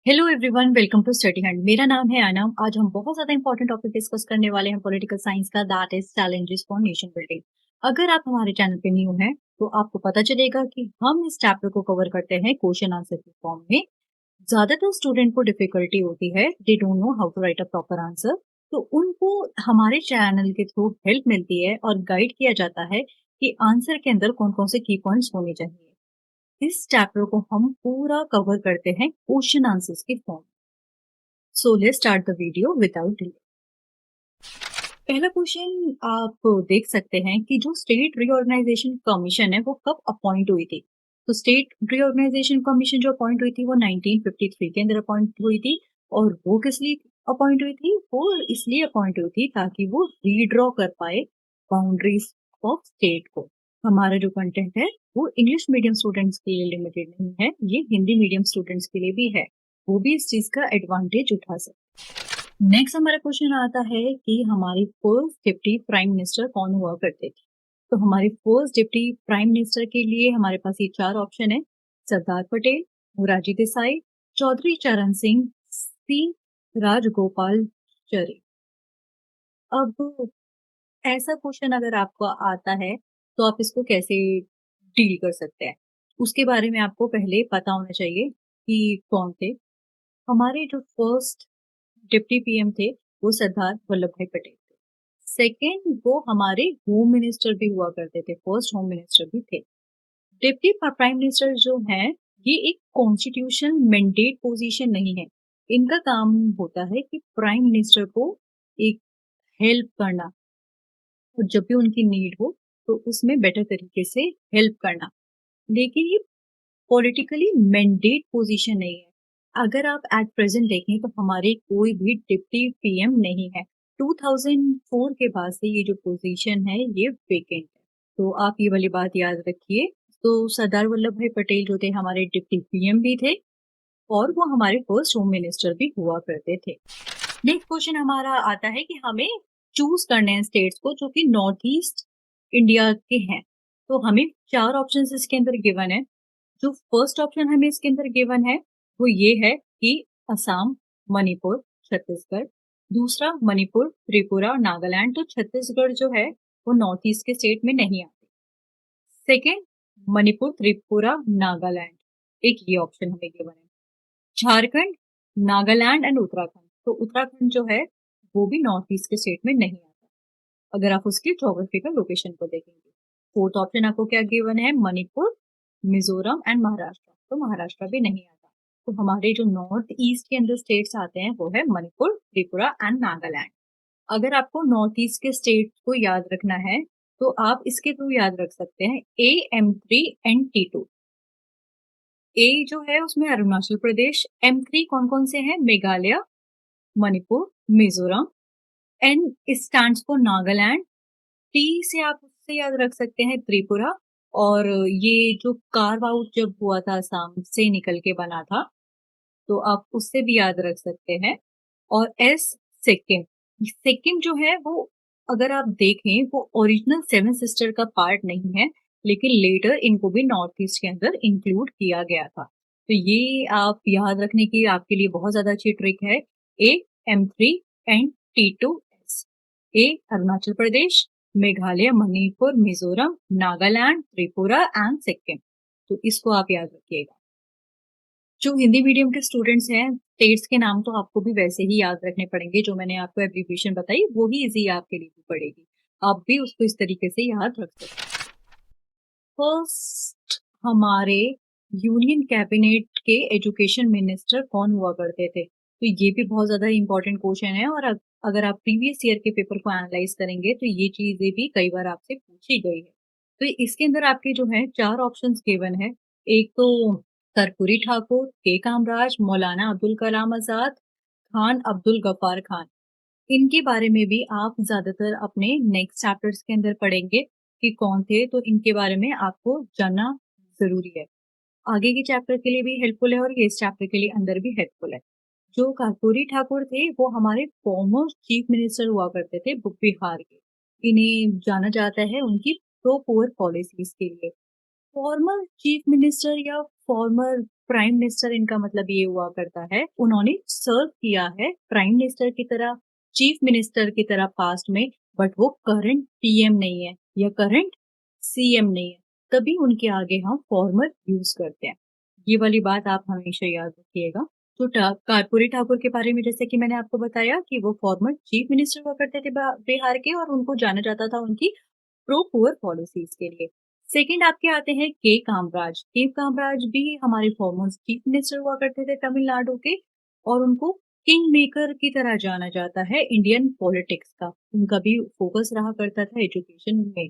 Hello everyone, welcome to Study Hunt. मेरा नाम है अनम। आज हम बहुत ज्यादा इंपॉर्टेंट टॉपिक डिस्कस करने वाले हैं पॉलिटिकल साइंस का, that is challenges for nation building. अगर आप हमारे चैनल पे न्यू हैं तो आपको पता चलेगा कि हम इस चैप्टर को कवर करते हैं क्वेश्चन आंसर के फॉर्म में। ज्यादातर स्टूडेंट को डिफिकल्टी होती है, they don't know how to write a proper answer, तो उनको हमारे चैनल के थ्रू हेल्प मिलती है और गाइड किया जाता है कि आंसर के अंदर कौन कौन से की पॉइंट्स होने चाहिए। इस चैप्टर को हम पूरा कवर करते हैं क्वेश्चन आंसर्स के form. So let's start the video without delay. पहला क्वेश्चन आप देख सकते हैं कि जो स्टेट रीऑर्गेनाइजेशन कमीशन है वो कब अपॉइंट हुई थी। तो स्टेट रीऑर्गेनाइजेशन कमीशन जो अपॉइंट हुई थी वो 1953 के अंदर अपॉइंट हुई थी। और वो किस लिए अपॉइंट हुई थी? वो इसलिए अपॉइंट हुई थी ताकि वो रीड्रॉ कर पाए बाउंड्रीज ऑफ स्टेट को। हमारा जो कंटेंट है वो इंग्लिश मीडियम स्टूडेंट्स के लिए लिमिटेड नहीं है, ये हिंदी मीडियम स्टूडेंट्स के लिए भी है। वो भी इस चीज का एडवांटेज उठा सकते। नेक्स्ट हमारा क्वेश्चन आता है कि हमारी फर्स्ट डिप्टी प्राइम मिनिस्टर कौन हुआ करते थे। तो हमारी फर्स्ट डिप्टी प्राइम मिनिस्टर के लिए हमारे पास ये चार ऑप्शन है: सरदार पटेल, मोरारजी देसाई, चौधरी चरण सिंह, सी राजगोपालचारी। अब ऐसा क्वेश्चन अगर आपको आता है तो आप इसको कैसे डील कर सकते हैं, उसके बारे में आपको पहले पता होना चाहिए कि कौन थे हमारे जो फर्स्ट डिप्टी पीएम थे। वो सरदार वल्लभ भाई पटेल थे। सेकेंड, वो हमारे होम मिनिस्टर भी हुआ करते थे, फर्स्ट होम मिनिस्टर भी थे। डिप्टी प्राइम मिनिस्टर जो हैं, ये एक कॉन्स्टिट्यूशन मैंडेट पोजीशन नहीं है। इनका काम होता है कि प्राइम मिनिस्टर को एक हेल्प करना, और जब भी उनकी नीड हो तो उसमें बेटर तरीके से हेल्प करना। लेकिन ये पॉलिटिकली मैंडेट पोजीशन नहीं है। अगर आप एट प्रेजेंट देखें तो हमारे कोई भी डिप्टी पीएम नहीं है। 2004 के बाद से ये जो पोजीशन है ये वेकेंट है। तो आप ये वाली बात याद रखिए। तो सरदार वल्लभ भाई पटेल जो थे हमारे डिप्टी पीएम भी थे और वो हमारे फर्स्ट होम मिनिस्टर भी हुआ करते थे। नेक्स्ट क्वेश्चन हमारा आता है कि हमें चूज करने हैं स्टेट्स को जो कि नॉर्थ ईस्ट इंडिया के हैं। तो हमें चार ऑप्शंस इसके अंदर गिवन है। जो फर्स्ट ऑप्शन हमें इसके अंदर गिवन है वो ये है कि असम, मणिपुर, छत्तीसगढ़। दूसरा मणिपुर, त्रिपुरा, नागालैंड। तो छत्तीसगढ़ जो है वो नॉर्थ ईस्ट के स्टेट में नहीं आते। सेकेंड, मणिपुर, त्रिपुरा, नागालैंड। एक ये ऑप्शन हमें गिवन है। झारखंड, नागालैंड एंड उत्तराखंड। तो उत्तराखंड जो है वो भी नॉर्थ ईस्ट के स्टेट में नहीं आता अगर आप उसकी जोग्राफिकल लोकेशन को देखेंगे। फोर्थ ऑप्शन आपको क्या गिवन है? मणिपुर, मिजोरम एंड महाराष्ट्र। तो महाराष्ट्र भी नहीं आता। तो हमारे जो नॉर्थ ईस्ट के अंदर स्टेट्स आते हैं वो है मणिपुर, त्रिपुरा एंड नागालैंड। अगर आपको नॉर्थ ईस्ट के स्टेट को याद रखना है तो आप इसके थ्रू याद रख सकते हैं AM3 एंड T2। ए जो है उसमें अरुणाचल प्रदेश, M3 कौन कौन से हैं? Meghalaya, Manipur, Mizoram. N stands for Nagaland. T से आप उससे याद रख सकते हैं त्रिपुरा। और ये जो कार्व आउट जब हुआ था असम से निकल के बना था तो आप उससे भी याद रख सकते हैं। और एस, सिक्किम। सिक्किम जो है वो अगर आप देखें वो ओरिजिनल सेवन सिस्टर का पार्ट नहीं है, लेकिन लेटर इनको भी नॉर्थ ईस्ट के अंदर इंक्लूड किया गया था। तो ये आप याद रखने की आपके लिए बहुत ज्यादा अच्छी ट्रिक है। AM3 and T2S। A Arunachal Pradesh, Meghalaya, Manipur, Mizoram, Nagaland, Tripura and Sikkim. तो इसको आप याद रखिएगा। जो हिंदी मीडियम के स्टूडेंट्स हैं, स्टेट्स के नाम तो आपको भी वैसे ही याद रखने पड़ेंगे, जो मैंने आपको एब्रीविएशन बताई वो ही इजी आपके लिए भी पड़ेगी। आप भी उसको इस तरीके से याद रख सकते हैं। फर्स्ट हमारे यूनियन कैबिनेट के एजुकेशन मिनिस्टर कौन हुआ करते थे? तो ये भी बहुत ज्यादा इंपॉर्टेंट क्वेश्चन है। और अगर आप प्रीवियस ईयर के पेपर को एनालाइज करेंगे तो ये चीजें भी कई बार आपसे पूछी गई है। तो इसके अंदर आपके जो है चार ऑप्शंस गिवन है। एक तो कर्पूरी ठाकुर, के कामराज, मौलाना अब्दुल कलाम आजाद, खान अब्दुल गफ्फार खान। इनके बारे में भी आप ज्यादातर अपने नेक्स्ट चैप्टर्स के अंदर पढ़ेंगे कि कौन थे, तो इनके बारे में आपको जानना जरूरी है। आगे के चैप्टर के लिए भी हेल्पफुल है और ये इस चैप्टर के लिए अंदर भी हेल्पफुल है। जो कर्पूरी ठाकुर थे वो हमारे फॉर्मर चीफ मिनिस्टर हुआ करते थे बिहार के। इन्हें जाना जाता है उनकी प्रो पुअर पॉलिसीज के लिए। फॉर्मर चीफ मिनिस्टर या फॉर्मर प्राइम मिनिस्टर, इनका मतलब ये हुआ करता है, उन्होंने सर्व किया है प्राइम मिनिस्टर की तरह, चीफ मिनिस्टर की तरह पास्ट में, बट वो करंट पीएम नहीं है या करंट सीएम नहीं है, तभी उनके आगे हम फॉर्मर यूज करते हैं। ये वाली बात आप हमेशा याद रखिएगा। तो कर्पूरी ठाकुर के बारे में जैसे कि मैंने आपको बताया कि वो फॉर्मर चीफ मिनिस्टर हुआ करते थे बिहार के, और उनको जाना जाता था उनकी प्रो पुअर पॉलिसीज के लिए। सेकंड आपके आते हैं के कामराज। के कामराज भी हमारे फॉर्मर चीफ मिनिस्टर हुआ करते थे तमिलनाडु के, और उनको किंग मेकर की तरह जाना जाता है इंडियन पॉलिटिक्स का। उनका भी फोकस रहा करता था एजुकेशन में।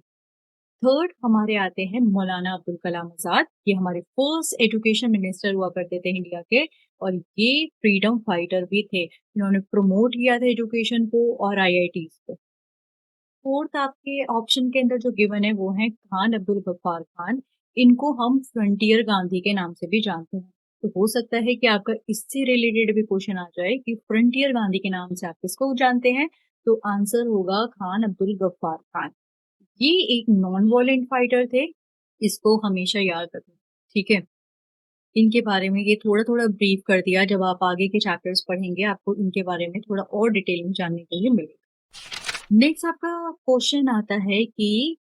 थर्ड हमारे आते हैं मौलाना अब्दुल कलाम आजाद। ये हमारे फर्स्ट एजुकेशन मिनिस्टर हुआ करते थे इंडिया के, और ये फ्रीडम फाइटर भी थे। इन्होंने प्रमोट किया था एजुकेशन को और आईआईटीज को। फोर्थ आपके ऑप्शन के अंदर जो गिवन है वो है खान अब्दुल गफ्फार खान। इनको हम फ्रंटियर गांधी के नाम से भी जानते हैं। तो हो सकता है कि आपका इससे रिलेटेड भी क्वेश्चन आ जाए कि फ्रंटियर गांधी के नाम से आप किसको जानते हैं, तो आंसर होगा खान अब्दुल गफ्फार खान। ये एक नॉन वॉयलेंट फाइटर थे, इसको हमेशा याद रखना, ठीक है। इनके बारे में ये थोड़ा थोड़ा ब्रीफ कर दिया, जब आप आगे के चैप्टर्स पढ़ेंगे आपको इनके बारे में थोड़ा और डिटेल में जानने के लिए मिलेगा। नेक्स्ट आपका क्वेश्चन आता है कि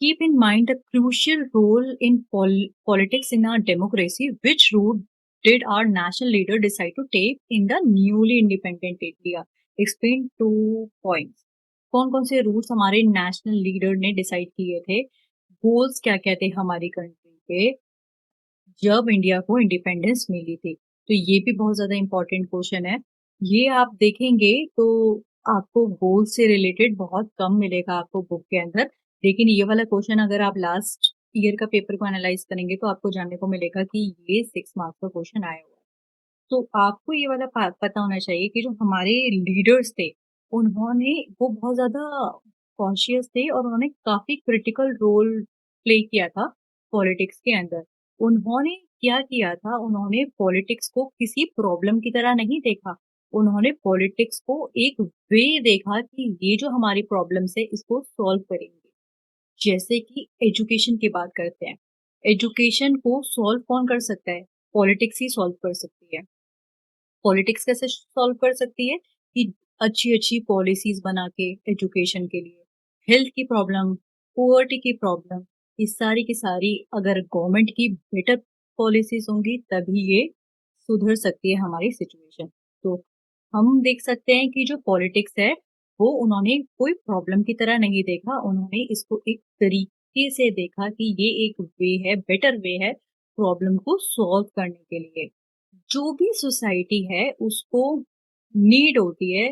keep in mind the crucial role in politics in our democracy, which route did our national leader decide to take in the newly independent India, explain two points. कौन कौन से रूट्स हमारे national leader ने decide किए थे, goals क्या क्या थे हमारी कंट्री के जब इंडिया को इंडिपेंडेंस मिली थी। तो ये भी बहुत ज्यादा इंपॉर्टेंट क्वेश्चन है। ये आप देखेंगे तो आपको गोल से रिलेटेड बहुत कम मिलेगा आपको बुक के अंदर, लेकिन ये वाला क्वेश्चन अगर आप लास्ट ईयर का पेपर को एनालाइज करेंगे तो आपको जानने को मिलेगा कि ये 6 मार्क्स का क्वेश्चन आया हुआ है। तो आपको ये वाला पता होना चाहिए कि जो हमारे लीडर्स थे, उन्होंने वो बहुत ज्यादा कॉन्शियस थे और उन्होंने काफी क्रिटिकल रोल प्ले किया था पॉलिटिक्स के अंदर। उन्होंने क्या किया था, उन्होंने पॉलिटिक्स को किसी प्रॉब्लम की तरह नहीं देखा, उन्होंने पॉलिटिक्स को एक वे देखा कि ये जो हमारी प्रॉब्लम्स है इसको सॉल्व करेंगे। जैसे कि एजुकेशन की बात करते हैं, एजुकेशन को सॉल्व कौन कर सकता है, पॉलिटिक्स ही सॉल्व कर सकती है। पॉलिटिक्स कैसे सॉल्व कर सकती है कि अच्छी अच्छी पॉलिसीज बना के एजुकेशन के लिए, हेल्थ की प्रॉब्लम, पुअर्टी की प्रॉब्लम, ये सारी की सारी अगर गवर्नमेंट की बेटर पॉलिसीज होंगी तभी ये सुधर सकती है हमारी सिचुएशन। तो हम देख सकते हैं कि जो पॉलिटिक्स है वो उन्होंने कोई प्रॉब्लम की तरह नहीं देखा, उन्होंने इसको एक तरीके से देखा कि ये एक वे है, बेटर वे है प्रॉब्लम को सॉल्व करने के लिए। जो भी सोसाइटी है उसको नीड होती है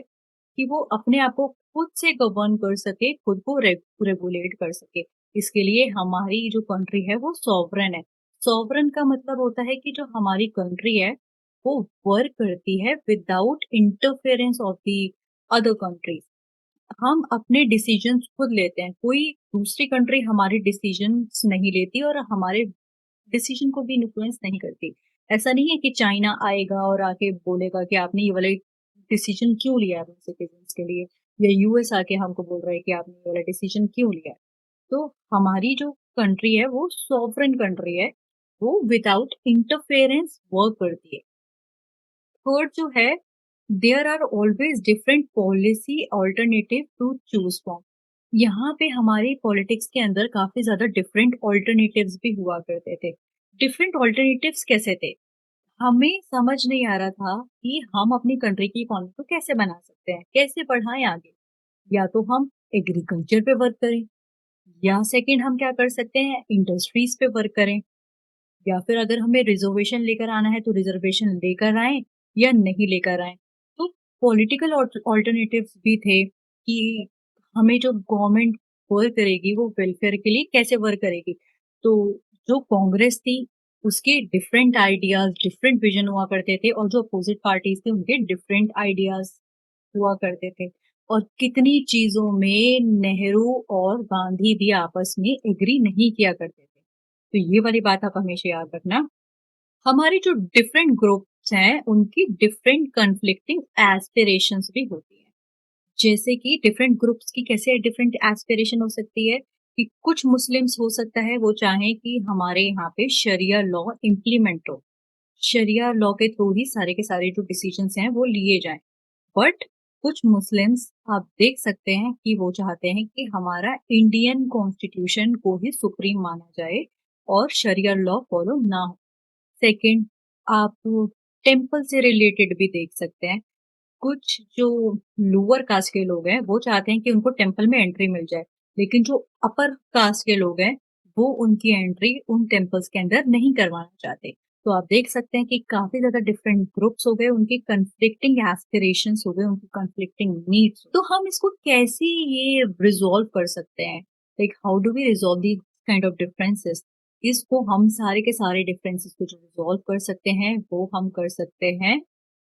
कि वो अपने आप को खुद से गवर्न कर सके, खुद को रेगुलेट कर सके। इसके लिए हमारी जो कंट्री है वो सॉवरन है। सॉवरन का मतलब होता है कि जो हमारी कंट्री है वो वर्क करती है without interference of the other countries. हम अपने डिसीजंस खुद लेते हैं, कोई दूसरी कंट्री हमारे डिसीजंस नहीं लेती और हमारे डिसीजन को भी इन्फ्लुएंस नहीं करती। ऐसा नहीं है कि चाइना आएगा और आके बोलेगा कि आपने ये वाला डिसीजन क्यों लिया है अपने सिटीजन्स के लिए, या यूएस आके हमको बोल रहा है कि आपने ये वाला डिसीजन क्यों लिया है। तो हमारी जो कंट्री है वो सॉवरेन कंट्री है, वो विदाउट इंटरफेरेंस वर्क करती है। थर्ड जो है, there are always different policy alternative to choose from. यहाँ पे हमारी पॉलिटिक्स के अंदर काफी ज्यादा डिफरेंट ऑल्टरनेटिव्स भी हुआ करते थे। डिफरेंट ऑल्टरनेटिव्स कैसे थे, हमें समझ नहीं आ रहा था कि हम अपनी कंट्री की इकोनॉमी को कैसे बना सकते हैं, कैसे बढ़ाएं आगे। या तो हम एग्रीकल्चर पे वर्क करें, या सेकंड हम क्या कर सकते हैं, इंडस्ट्रीज पे वर्क करें, या फिर अगर हमें रिजर्वेशन लेकर आना है तो रिजर्वेशन लेकर आए या नहीं लेकर आए। तो पॉलिटिकल ऑल्टरनेटिव्स भी थे कि हमें जो गवर्नमेंट वर्क करेगी वो वेलफेयर के लिए कैसे वर्क करेगी। तो जो कांग्रेस थी उसके डिफरेंट आइडियाज, डिफरेंट विजन हुआ करते थे, और जो अपोजिट पार्टीज थे उनके डिफरेंट आइडियाज हुआ करते थे। और कितनी चीजों में नेहरू और गांधी भी आपस में एग्री नहीं किया करते थे। तो ये वाली बात आप हमेशा याद रखना। हमारे जो डिफरेंट ग्रुप्स हैं उनकी डिफरेंट कन्फ्लिक्टिंग एस्पिरेशंस भी होती हैं। जैसे कि डिफरेंट ग्रुप्स की कैसे डिफरेंट एस्पिरेशन हो सकती है, कि कुछ मुस्लिम्स हो सकता है वो चाहें कि हमारे यहाँ पे शरिया लॉ इम्प्लीमेंट हो। शरिया लॉ के थ्रू ही सारे के सारे जो डिसीजंस हैं वो लिए जाएँ। बट कुछ मुस्लिम्स आप देख सकते हैं कि वो चाहते हैं कि हमारा इंडियन कॉन्स्टिट्यूशन को ही सुप्रीम माना जाए और शरिया लॉ फॉलो ना हो। सेकंड, आप टेम्पल से रिलेटेड भी देख सकते हैं। कुछ जो लोअर कास्ट के लोग हैं, वो चाहते हैं कि उनको टेम्पल में एंट्री मिल जाए, लेकिन जो अपर कास्ट के लोग हैं, वो उनकी एंट्री उन टेम्पल्स के अंदर नहीं करवाना चाहते। तो आप देख सकते हैं कि काफ़ी ज़्यादा डिफरेंट ग्रुप्स हो गए, उनकी कन्फ्लिक्टिंग एस्पिरेशंस हो गए, उनकी कन्फ्लिक्टिंग नीड्स। तो हम इसको कैसे ये रिज़ॉल्व कर सकते हैं? Like how do we resolve these kind of differences? इसको हम सारे के सारे डिफरेंसेस को जो रिज़ॉल्व कर सकते हैं, वो हम कर सकते हैं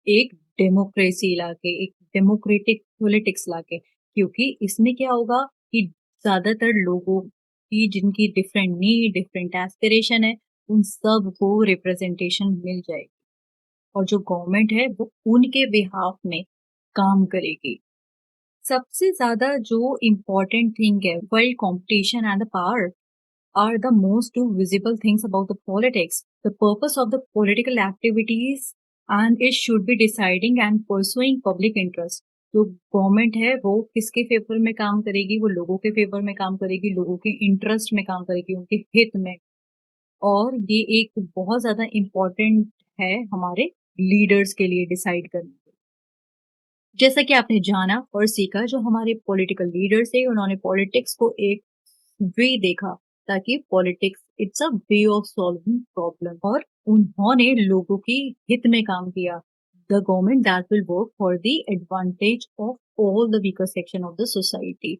एक डेमोक्रेसी लाके, एक डेमोक्रेटिक पॉलिटिक्स लाके, क्योंकि इसमें क्या होगा कि ज़्यादातर लोगों की जिनकी डिफरेंट नीड, डिफरेंट एस्पिरेशन है, उन सब को रिप्रेजेंटेशन मिल जाएगी और जो गवर्नमेंट है वो उनके बिहाफ में काम करेगी। सबसे ज़्यादा जो इम्पोर्टेंट थिंग है world competition and the power are the most two visible things about the politics. The purpose of the political activities and it should be deciding and pursuing public interest. जो government है वो किसके favour में काम करेगी, वो लोगों के फेवर में काम करेगी, लोगों के इंटरेस्ट में काम करेगी, उनके हित में। और ये एक बहुत ज्यादा इम्पोर्टेंट है हमारे लीडर्स के लिए डिसाइड करना। जैसा कि आपने जाना और सीखा, जो हमारे पॉलिटिकल लीडर्स थे उन्होंने पॉलिटिक्स को एक वे देखा, ताकि politics it's a way of solving problem, और उन्होंने लोगों की हित में काम किया। The government that will work for the advantage of all the weaker section of the society.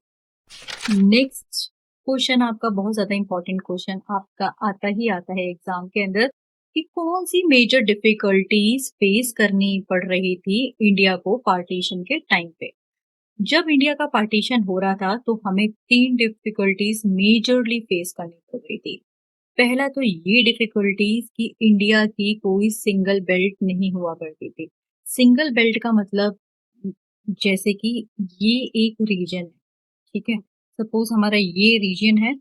Next question आपका बहुत ज्यादा इंपॉर्टेंट क्वेश्चन आपका आता ही आता है एग्जाम के अंदर, कि कौन सी मेजर डिफिकल्टीज फेस करनी पड़ रही थी इंडिया को पार्टीशन के टाइम पे। जब इंडिया का पार्टीशन हो रहा था तो हमें 3 डिफिकल्टीज मेजरली फेस करनी पड़ रही थी। पहला तो ये डिफिकल्टीज कि इंडिया की कोई सिंगल बेल्ट नहीं हुआ करती थी। सिंगल बेल्ट का मतलब जैसे कि ये एक रीजन है, ठीक है? सपोज हमारा ये रीजन है।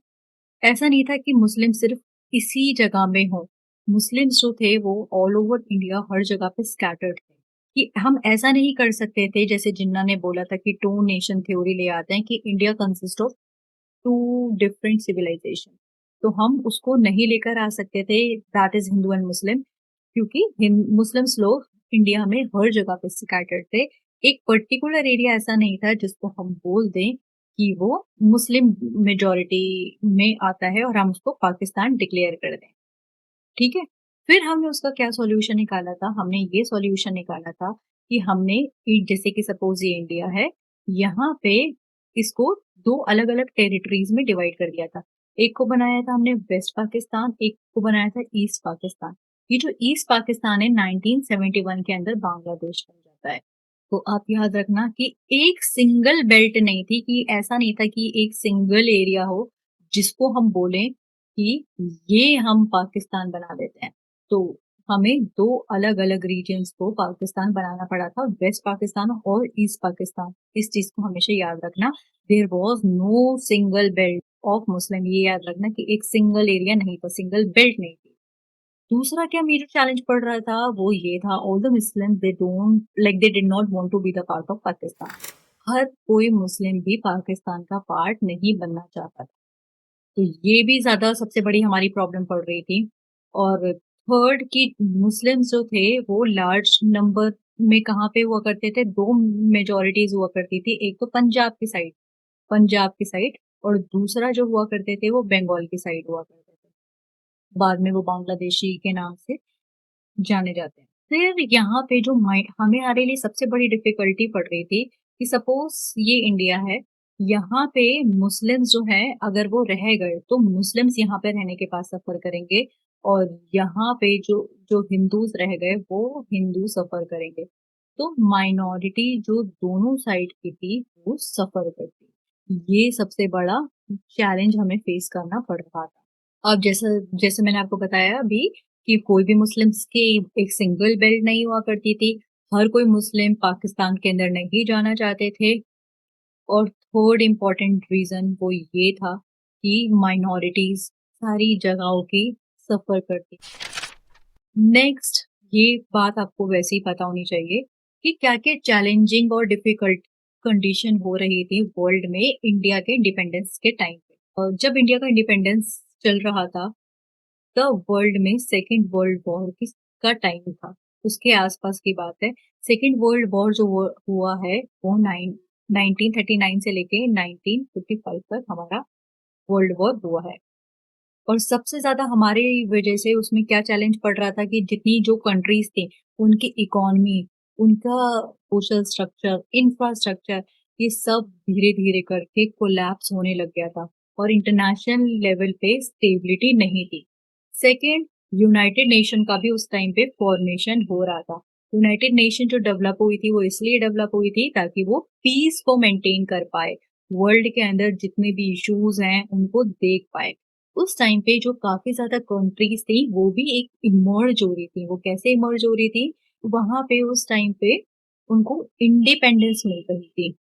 ऐसा नहीं था कि मुस्लिम सिर्फ इसी जगह में हो। मुस्लिम्स जो थे वो ऑल ओवर इंडिया हर जगह पे स्कैटर्ड थे। कि हम ऐसा नहीं कर सकते थे जैसे जिन्ना ने बोला था कि टू नेशन थ्योरी ले आते हैं कि India consist of two different civilisation. तो हम उसको नहीं लेकर आ सकते थे, that is Hindu and Muslim, क्योंकि मुस्लिम्स लोग इंडिया में हर जगह पे स्कैटर्ड थे। एक पर्टिकुलर एरिया ऐसा नहीं था जिसको हम बोल दें कि वो मुस्लिम मेजोरिटी में आता है और हम उसको पाकिस्तान डिक्लेयर कर दें, ठीक है? फिर हमने उसका क्या सॉल्यूशन निकाला था? हमने ये सॉल्यूशन निकाला था कि हमने जैसे कि सपोज ये इंडिया है, यहाँ पे इसको 2 अलग-अलग टेरिटरीज़ में डिवाइड कर दिया था। एक को बनाया था हमने वेस्ट पाकिस्तान, एक को बनाया था ईस्ट पाकिस्तान। ये जो ईस्ट पाकिस्तान है 1971 के अंदर बांग्लादेश बन जाता है। तो आप याद रखना कि एक सिंगल बेल्ट नहीं थी, कि ऐसा नहीं था कि एक सिंगल एरिया हो जिसको हम बोलें कि ये हम पाकिस्तान बना देते हैं। तो हमें 2 अलग-अलग रीजन्स को पाकिस्तान बनाना पड़ा था, वेस्ट पाकिस्तान और ईस्ट पाकिस्तान। इस चीज़ को हमेशा याद रखना। There was no single belt of Muslim, ये याद रखना कि एक सिंगल एरिया नहीं था, सिंगल बेल्ट नहीं थी। दूसरा क्या मेजर चैलेंज पड़ रहा था, वो ये था all the Muslim they don't like they did not want to be the part of Pakistan. हर कोई मुस्लिम भी पाकिस्तान का पार्ट नहीं बनना चाहता था। तो ये भी ज़्यादा सबसे बड़ी हमारी प्रॉब्लम पड़ रही थी। और थर्ड कि मुस्लिम्स जो थे वो लार्ज नंबर में कहाँ पे हुआ करते थे, 2 मेजॉरिटीज़ हुआ करती थी। एक तो पंजाब की साइड, और दूसरा जो हुआ करते थे वो बंगाल की साइड हुआ करते थे। बाद में वो बांग्लादेशी के नाम से जाने जाते हैं। फिर यहाँ पे जो हमारे लिए सबसे बड़ी डिफिकल्टी पड़ रही थी कि सपोज ये इंडिया है, यहाँ पे मुस्लिम्स जो हैं अगर वो रह गए तो मुस्लिम्स यहाँ पे रहने के बाद सफर करेंगे, और यहाँ पे जो जो हिंदूज रह गए वो हिंदू सफर करेंगे। तो माइनॉरिटी जो दोनों साइड की थी वो सफर करती। ये सबसे बड़ा चैलेंज हमें फेस करना पड़ रहा था। अब जैसे जैसे मैंने आपको बताया अभी कि कोई भी मुस्लिम्स की एक सिंगल बेल्ट नहीं हुआ करती थी। हर कोई मुस्लिम पाकिस्तान के अंदर नहीं जाना चाहते थे। और थर्ड इम्पोर्टेंट रीज़न वो ये था कि माइनॉरिटीज सारी जगहों की सफर करती। नेक्स्ट, ये बात आपको वैसे ही पता होनी चाहिए कि क्या-क्या चैलेंजिंग और डिफिकल्ट कंडीशन हो रही थी वर्ल्ड में इंडिया के इंडिपेंडेंस के टाइम पे। जब इंडिया का इंडिपेंडेंस चल रहा था, तब वर्ल्ड में सेकेंड वर्ल्ड वॉर की का टाइम था। उसके आसपास की बात है। सेकेंड वर्ल्ड वॉर जो हुआ है वो 1939 से लेके 1955 तक हमारा वर्ल्ड वॉर हुआ है। और सबसे ज़्यादा हमारे वजह से उसमें क्या चैलेंज पड़ रहा था कि जितनी जो कंट्रीज़ थी, उनकी इकोनॉमी, उनका सोशल स्ट्रक्चर, इंफ्रास्ट्रक्चर, ये सब धीरे-धीरे करके कोलैप्स होने लग गया था और इंटरनेशनल लेवल पे स्टेबिलिटी नहीं थी। सेकंड, यूनाइटेड नेशन का भी उस टाइम पे फॉर्मेशन हो रहा था। यूनाइटेड नेशन जो डेवलप हुई थी, वो इसलिए डेवलप हुई थी ताकि वो पीस को मेंटेन कर पाए। वर्ल्ड के अंदर जितने भी इश्यूज़ हैं, उनको देख पाए। उस टाइम पे जो काफ़ी ज़्यादा कंट्रीज़ थी, वो भी एक इमर्ज हो रही थी। वो कैसे इमर्ज हो रही थी? वहाँ पे उस टाइम पे उनको इंडिपेंडेंस मिल रही थी।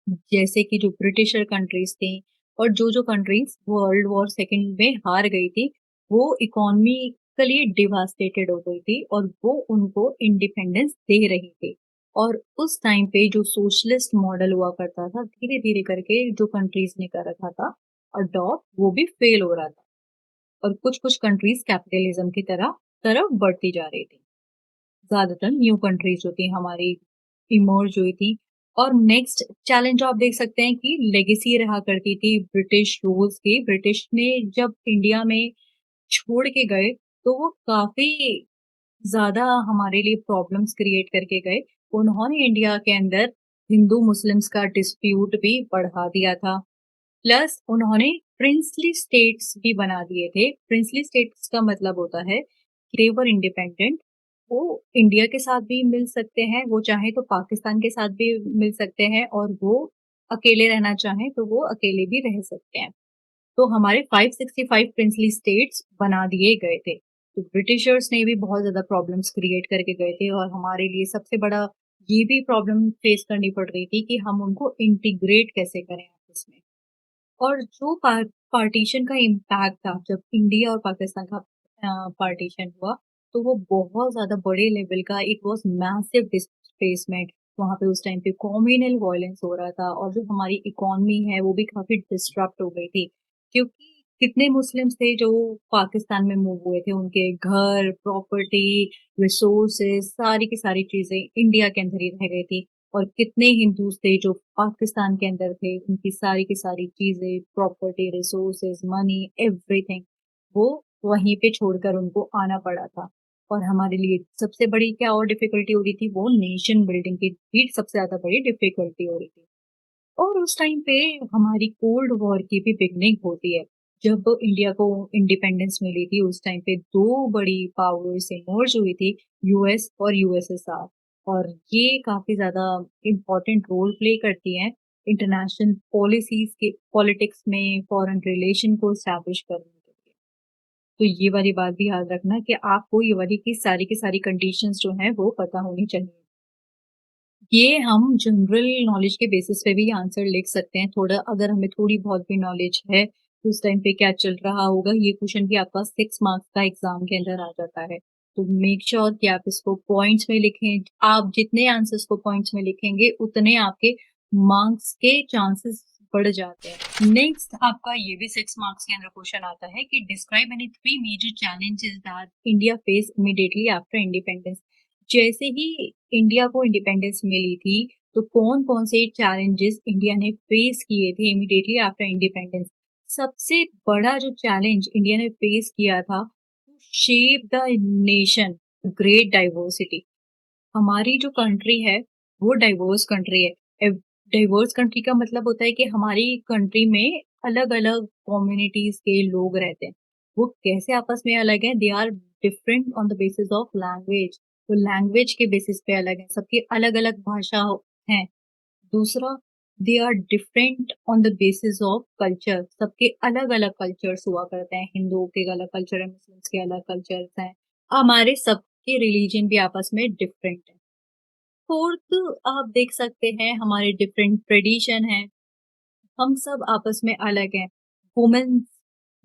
जैसे कि जो ब्रिटिशर कंट्रीज़ थी और जो-जो कंट्रीज़ वर्ल्ड वॉर सेकंड में हार गई थी, वो इकोनॉमिकली डिवास्टेटेड हो गई थी और वो उनको इंडिपेंडेंस दे रही थी। और उस टाइम पे जो सोशलिस्ट मॉडल हुआ करता था, धीरे-धीरे करके जो कंट्रीज़ ने कर रखा था अडॉप्ट, वो भी फेल हो रहा था और कुछ-कुछ कंट्रीज़ कैपिटलिज्म की तरफ बढ़ती जा रही थी। ज़्यादातर न्यू कंट्रीज़ जो थी हमारी इमर्ज हुई थी। और नेक्स्ट चैलेंज आप देख सकते हैं कि लेगेसी रहा करती थी ब्रिटिश रूल्स की। ब्रिटिश ने जब इंडिया में छोड़ के गए, तो वो काफ़ी ज़्यादा हमारे लिए प्रॉब्लम्स क्रिएट करके गए। उन्होंने इंडिया के अंदर हिंदू मुस्लिम्स का डिस्प्यूट भी बढ़ा दिया था। प्लस उन्होंने प्रिंसली स्टेट्स भी बना दिए थे। प्रिंसली स्टेट्स का मतलब होता है कि दे वर इंडिपेंडेंट। वो इंडिया के साथ भी मिल सकते हैं, वो चाहे तो पाकिस्तान के साथ भी मिल सकते हैं और वो अकेले रहना चाहें तो वो अकेले भी रह सकते हैं। तो हमारे 565 प्रिंसली स्टेट्स बना दिए गए थे। तो ब्रिटिशर्स ने भी बहुत ज़्यादा प्रॉब्लम्स क्रिएट करके गए थे और हमारे लिए सबसे बड़ा ये भी प्रॉब्लम फेस करनी पड़ रही थी कि हम उनको इंटीग्रेट कैसे करें आपस में। और जो पार्टीशन का इम्पैक्ट था जब इंडिया और पाकिस्तान का पार्टीशन हुआ, तो वो बहुत ज़्यादा बड़े लेवल का इट वाज़ मैसिव डिस्प्लेसमेंट। वहाँ पे उस टाइम पे कम्युनल वायलेंस हो रहा था और जो हमारी इकोनॉमी है वो भी काफ़ी डिस्टरप्ट हो गई थी। क्योंकि कितने मुस्लिम्स थे जो पाकिस्तान में मूव हुए थे, उनके घर, प्रॉपर्टी, रिसोर्सेज़ सारी की सारी चीज़ें इंडिया के अंदर ही रह गई थी। और कितने हिंदूज़ थे जो पाकिस्तान के अंदर थे, उनकी सारी की सारी चीज़ें, प्रॉपर्टी, रिसोर्सेज़, मनी, एवरीथिंग वो वहीं पे छोड़कर उनको आना पड़ा था। और हमारे लिए सबसे बड़ी क्या और डिफ़िकल्टी हो रही थी, वो नेशन बिल्डिंग की भी सबसे ज़्यादा बड़ी डिफ़िकल्टी हो रही थी। और उस टाइम पे हमारी कोल्ड वॉर की भी बिगनिंग होती है। जब इंडिया को इंडिपेंडेंस मिली थी उस टाइम पे 2 बड़ी पावर्स इमर्ज हुई थी, यूएस और यूएसएसआर। और ये काफ़ी ज़्यादा इम्पोर्टेंट रोल प्ले करती हैं इंटरनेशनल पॉलिसीज़ के पॉलिटिक्स में, फॉरेन रिलेशन को एस्टैब्लिश करने के लिए। तो ये वाली बात भी याद रखना कि आपको ये वाली की सारी कंडीशंस जो हैं वो पता होनी चाहिए। ये हम जनरल नॉलेज के बेसिस पे भी आंसर लिख सकते हैं। थोड़ा अगर हमें थोड़ी बहुत भी नॉलेज है, कि उस टाइम पे क्या चल रहा होगा, ये क्वेश्चन भी आपका 6 मार्क्स का एग्ज़ाम के अंदर आ जाता है। तो मेक श्योर कि आप इसको पॉइंट्स में लिखें। आप जितने आंसर्स को पॉइंट्स में लिखेंगे, उतने आपके मार्क्स के चांसेस बढ़ जाते हैं। नेक्स्ट आपका ये भी 6 मार्क्स के अंदर क्वेश्चन आता है कि describe any 3 major challenges that India face immediately after independence. जैसे ही इंडिया को इंडिपेंडेंस मिली थी, तो कौन-कौन से चैलेंजेस इंडिया ने फेस किए थे इमीडिएटली आफ्टर इंडिपेंडेंस। सबसे बड़ा जो चैलेंज इंडिया ने फेस किया था, shape the nation, great diversity. हमारी जो कंट्री है, वो डाइवर्स कंट्री है। डाइवर्स कंट्री का मतलब होता है कि हमारी कंट्री में अलग-अलग कम्युनिटीज़ के लोग रहते हैं। वो कैसे आपस में अलग हैं? They are different on the basis of language. तो लैंग्वेज के बेसिस पे अलग हैं, सबकी अलग-अलग भाषा हैं। दूसरा, they are different on the basis of culture. सबके अलग-अलग कल्चर्स हुआ करते हैं। हिंदुओं के अलग कल्चर है, मुस्लिम्स के अलग कल्चर्स हैं। हमारे सबके रिलीजन भी आपस में डिफरेंट है। फोर्थ, आप देख सकते हैं हमारे डिफरेंट ट्रेडिशन हैं, हम सब आपस में अलग हैं। वुमेन्स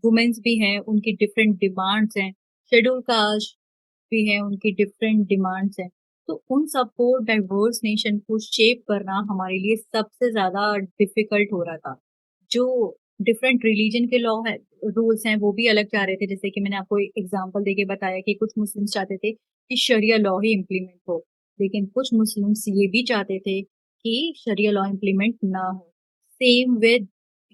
वुमेन्स भी हैं, उनकी डिफरेंट डिमांड्स हैं, शेड्यूल कास्ट भी हैं, उनकी डिफरेंट डिमांड्स हैं। तो उन सबको डाइवर्स नेशन को शेप करना हमारे लिए सबसे ज़्यादा डिफ़िकल्ट हो रहा था। जो डिफरेंट रिलीजन के लॉ है रूल्स हैं, वो भी अलग चाह रहे थे। जैसे कि मैंने आपको एक एग्ज़ाम्पल देके बताया कि कुछ मुस्लिम्स चाहते थे कि शरिया लॉ ही इम्प्लीमेंट हो, लेकिन कुछ मुस्लिम्स ये भी चाहते थे कि शरिया लॉ इम्प्लीमेंट ना हो। सेम विद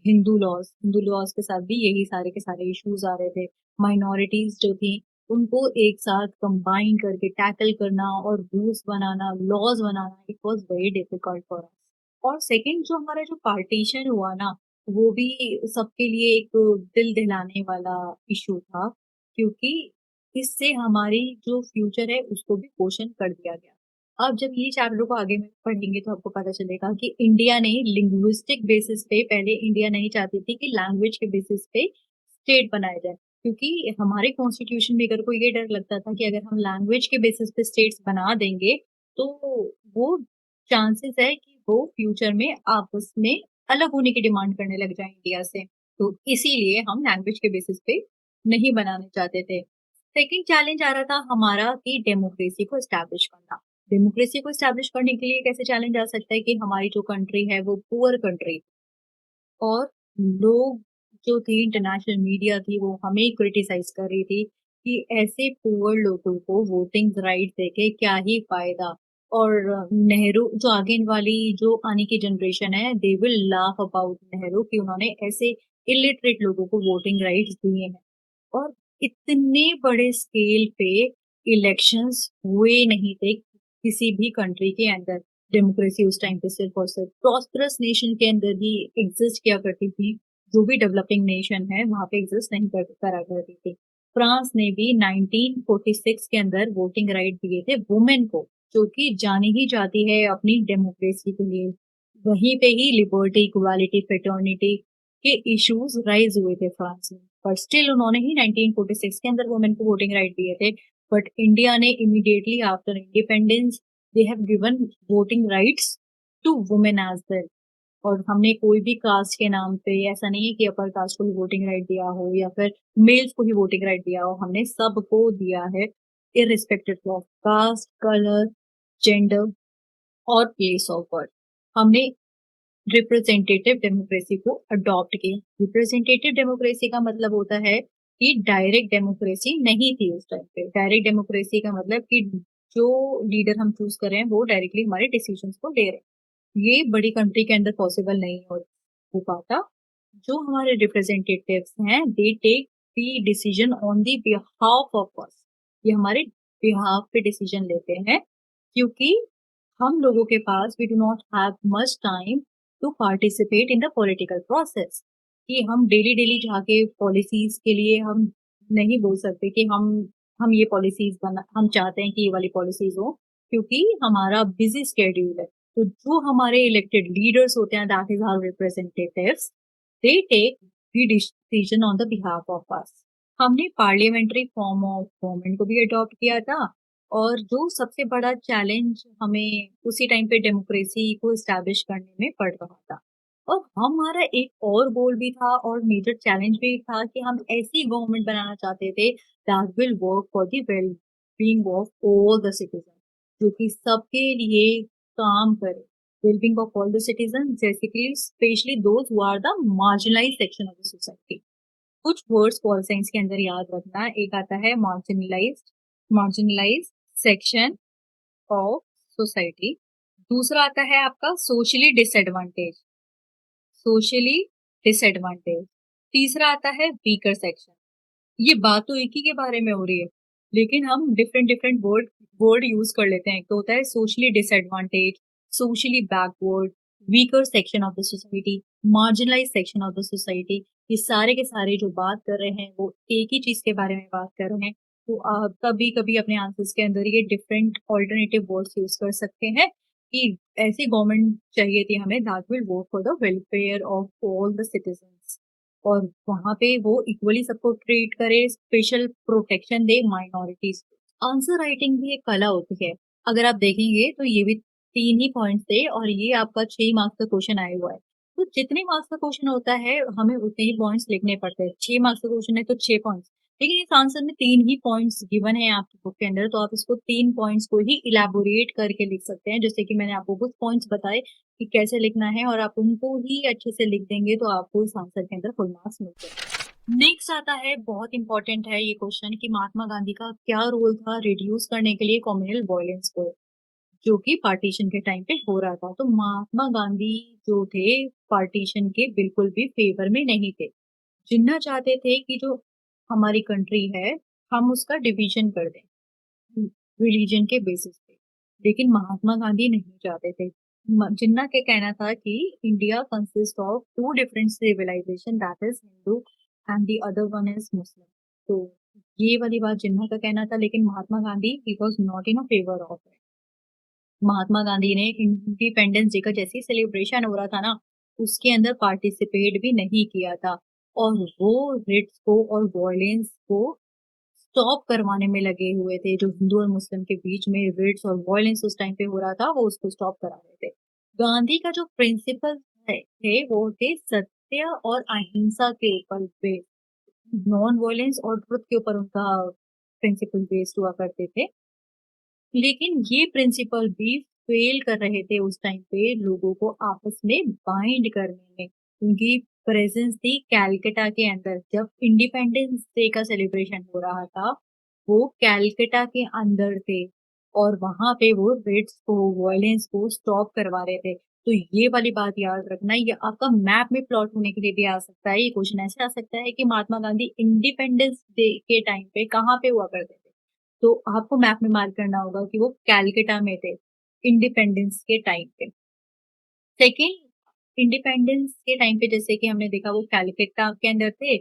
हिंदू लॉज़ के साथ भी यही सारे के सारे इश्यूज़ आ रहे थे। माइनॉरिटीज़ जो थी, उनको एक साथ कंबाइन करके टैकल करना और rules banana, laws banana, it was very difficult for us. और सेकंड जो हमारा जो पार्टीशन हुआ ना, वो भी सबके लिए एक दिल दहलाने वाला इश्यू था, क्योंकि इससे हमारी जो फ्यूचर है उसको भी क्वेश्चन कर दिया गया। अब जब ये चैप्टर को आगे में पढ़ेंगे तो आपको पता चलेगा कि इंडिया ने लिंग्विस्टिक बेसिस पे, पहले इंडिया नहीं चाहती थी कि लैंग्वेज के बेसिस पे स्टेट बनाया जाए, क्योंकि हमारे कॉन्स्टिट्यूशन मेकर को ये डर लगता था कि अगर हम लैंग्वेज के बेसिस पे स्टेट्स बना देंगे तो वो चांसेस है कि वो फ्यूचर में आपस में अलग होने की डिमांड करने लग जाए इंडिया से। तो इसीलिए हम लैंग्वेज के बेसिस पे नहीं बनाने चाहते थे। सेकंड चैलेंज आ रहा था हमारा कि डेमोक्रेसी को एस्टैब्लिश करना। डेमोक्रेसी को एस्टैब्लिश करने के लिए कैसे चैलेंज आ सकता है कि हमारी जो कंट्री है वो पुअर कंट्री, और लोग जो थे, इंटरनेशनल मीडिया थी, वो हमें क्रिटिसाइज कर रही थी कि ऐसे पुअर लोगों को वोटिंग राइट देके क्या ही फायदा। और नेहरू जो आगे वाली जो आने की जनरेशन है, they will laugh about Nehru कि उन्होंने ऐसे इलिटरेट लोगों को वोटिंग राइट्स दिए हैं। और इतने बड़े स्केल पे इलेक्शंस हुए नहीं थे किसी भी कंट्री के अंदर। डेमोक्रेसी उस टाइम पे सिर्फ और सिर्फ प्रॉस्परस नेशन के अंदर ही एग्जिस्ट किया करती थी। जो भी डेवलपिंग नेशन है वहां पे एग्जिस्ट नहीं करा करती थी। फ्रांस ने भी 1946 के अंदर वोटिंग राइट दिए थे वुमेन को, जो कि जानी ही जाती है अपनी डेमोक्रेसी के लिए। वहीं पे ही लिबर्टी, इक्वालिटी, फ्रेटर्निटी के इश्यूज राइज हुए थे फ्रांस में, पर स्टिल उन्होंने ही 1946 के अंदर वुमेन को वोटिंग राइट दिए थे। बट इंडिया ने immediately after independence they have given voting rights to women as well. और हमने कोई भी कास्ट के नाम पे, ऐसा नहीं है कि अपर कास्ट को ही वोटिंग राइट दिया हो या फिर मेल्स को ही वोटिंग राइट दिया हो, हमने सबको दिया है, irrespective of caste, colour, gender और प्लेस ऑफ बर्थ। हमने रिप्रेजेंटेटिव डेमोक्रेसी को अडॉप्ट किया। रिप्रेजेंटेटिव डेमोक्रेसी का मतलब होता है कि डायरेक्ट डेमोक्रेसी नहीं थी उस टाइम पे। डायरेक्ट डेमोक्रेसी का मतलब कि जो लीडर हम चूज कर रहे हैं वो डायरेक्टली हमारे डिसीजंस को ले रहे हैं। ये बड़ी कंट्री के अंदर पॉसिबल नहीं हो पाता। जो हमारे रिप्रेजेंटेटिव्स हैं, they take the decision on the behalf of us. ये हमारे बिहाफ पे डिसीजन लेते हैं, क्योंकि हम लोगों के पास we do not have much time to participate in the political process. कि हम डेली डेली जाके पॉलिसीज के लिए हम नहीं बोल सकते कि हम ये पॉलिसीज बना, हम चाहते हैं कि ये वाली पॉलिसीज हो, क्योंकि हमारा बिजी स्केड्यूल है। तो जो हमारे इलेक्टेड लीडर्स होते हैं, that is our representatives, they take the decision on the behalf of us. हमने पार्लियामेंट्री फॉर्म ऑफ गवर्नमेंट को भी अडॉप्ट किया था। और जो सबसे बड़ा चैलेंज हमें उसी टाइम पे डेमोक्रेसी को एस्टैब्लिश करने में पड़ रहा था। और हमारा एक और गोल भी था और मेजर चैलेंज भी था कि हम ऐसी गवर्नमेंट बनाना चाहते थे that will work for the well being of all the citizen, जो कि सबके लिए काम करे। Well being of all the citizen, basically specially those who are the marginalized section of the society. कुछ वर्ड्स पॉल साइंस के अंदर याद रखना। एक आता है मार्जिनलाइज्ड सेक्शन ऑफ सोसाइटी। दूसरा आता है आपका सोशली डिसएडवांटेज। तीसरा आता है वीकर सेक्शन। ये बात तो एक ही के बारे में हो रही है, लेकिन हम डिफरेंट डिफरेंट वर्ड यूज कर लेते हैं। तो होता है socially disadvantage, socially backward, weaker section of the society, marginalize section of the society. ये सारे के सारे जो बात कर रहे हैं वो एक ही चीज के बारे में बात कर रहे हैं। तो आप कभी कभी अपने आंसर्स के अंदर ये डिफरेंट ऑल्टरनेटिव वर्ड्स यूज कर सकते हैं कि ऐसी गवर्नमेंट चाहिए थी हमें that will work for the welfare of all the citizens, और वहां पे वो इक्वली सबको ट्रीट करे, स्पेशल प्रोटेक्शन दे माइनॉरिटीज को। आंसर राइटिंग भी एक कला होती है। अगर आप देखेंगे तो ये भी 3 ही पॉइंट्स थे और ये आपका 6 मार्क्स का क्वेश्चन आया हुआ है। तो जितने मार्क्स का क्वेश्चन होता है, हमें उतने ही पॉइंट्स लिखने पड़ते हैं। 6 मार्क्स का क्वेश्चन है तो 6 पॉइंट्स। लेकिन इस आंसर में 3 ही पॉइंट्स गिवन है आपकी बुक के अंदर, तो आप इसको 3 पॉइंट्स को ही इलैबोरेट करके लिख सकते हैं। जैसे कि मैंने आपको कुछ पॉइंट्स बताए कि कैसे लिखना है, और आप उनको ही अच्छे से लिख देंगे तो आपको इस आंसर के अंदर फुल मार्क्स मिल जाएंगे। नेक्स्ट आता है, बहुत इंपॉर्टेंट है ये क्वेश्चन, कि महात्मा गांधी का क्या रोल था रिड्यूस करने के लिए कम्युनल वायलेंस को, जो कि पार्टीशन के टाइम पे हो रहा था। तो महात्मा गांधी जो थे, पार्टीशन के बिल्कुल भी फेवर में नहीं थे। जिन्ना चाहते थे कि जो हमारी कंट्री है, हम उसका डिवीजन कर दें रिलीजन के बेसिस पे। लेकिन महात्मा गांधी नहीं चाहते थे। जिन्ना के कहना था कि India consist of two different civilization, that is Hindu and the other one is Muslim. तो ये वाली बात जिन्ना का कहना था, लेकिन Mahatma Gandhi he was not in a favour of it. Mahatma Gandhi ने इंडिपेंडेंस डे का जैसे सेलिब्रेशन हो रहा था ना, उसके अंदर पार्टिसिपेट भी नहीं किया था, और वो रिट्स को और वॉयलेंस को स्टॉप करवाने में लगे हुए थे। जो हिंदू और मुस्लिम के बीच में रिट्स और वॉयलेंस उस टाइम पे हो रहा था, वो उसको स्टॉप करा रहे थे। गांधी का जो प्रिंसिपल थे वो थे सत्य और अहिंसा के ऊपर पे, नॉन वॉयलेंस और ट्रुथ के ऊपर उनका प्रिंसिपल बेस्ड हुआ करते थे। लेकिन ये प्रिंसिपल भी फेल कर रहे थे उस टाइम पे लोगों को आपस में बाइंड करने में। उनकी प्रेजेंस थी कैलकटा के अंदर, जब इंडिपेंडेंस डे का सेलिब्रेशन हो रहा था, वो कैलकटा के अंदर थे, और वहां पे वो रेड्स को, वॉयलेंस को स्टॉप करवा रहे थे। तो ये वाली बात याद रखना, ये आपका मैप में प्लॉट होने के लिए भी आ सकता है। ये क्वेश्चन ऐसे आ सकता है कि महात्मा गांधी इंडिपेंडेंस डे के टाइम पे कहाँ पे हुआ करते थे, तो आपको मैप में मार्क करना होगा कि वो कैलकटा में थे इंडिपेंडेंस के टाइम पे। सेकेंड, इंडिपेंडेंस के टाइम पे जैसे कि हमने देखा वो कैलकटा के अंदर थे,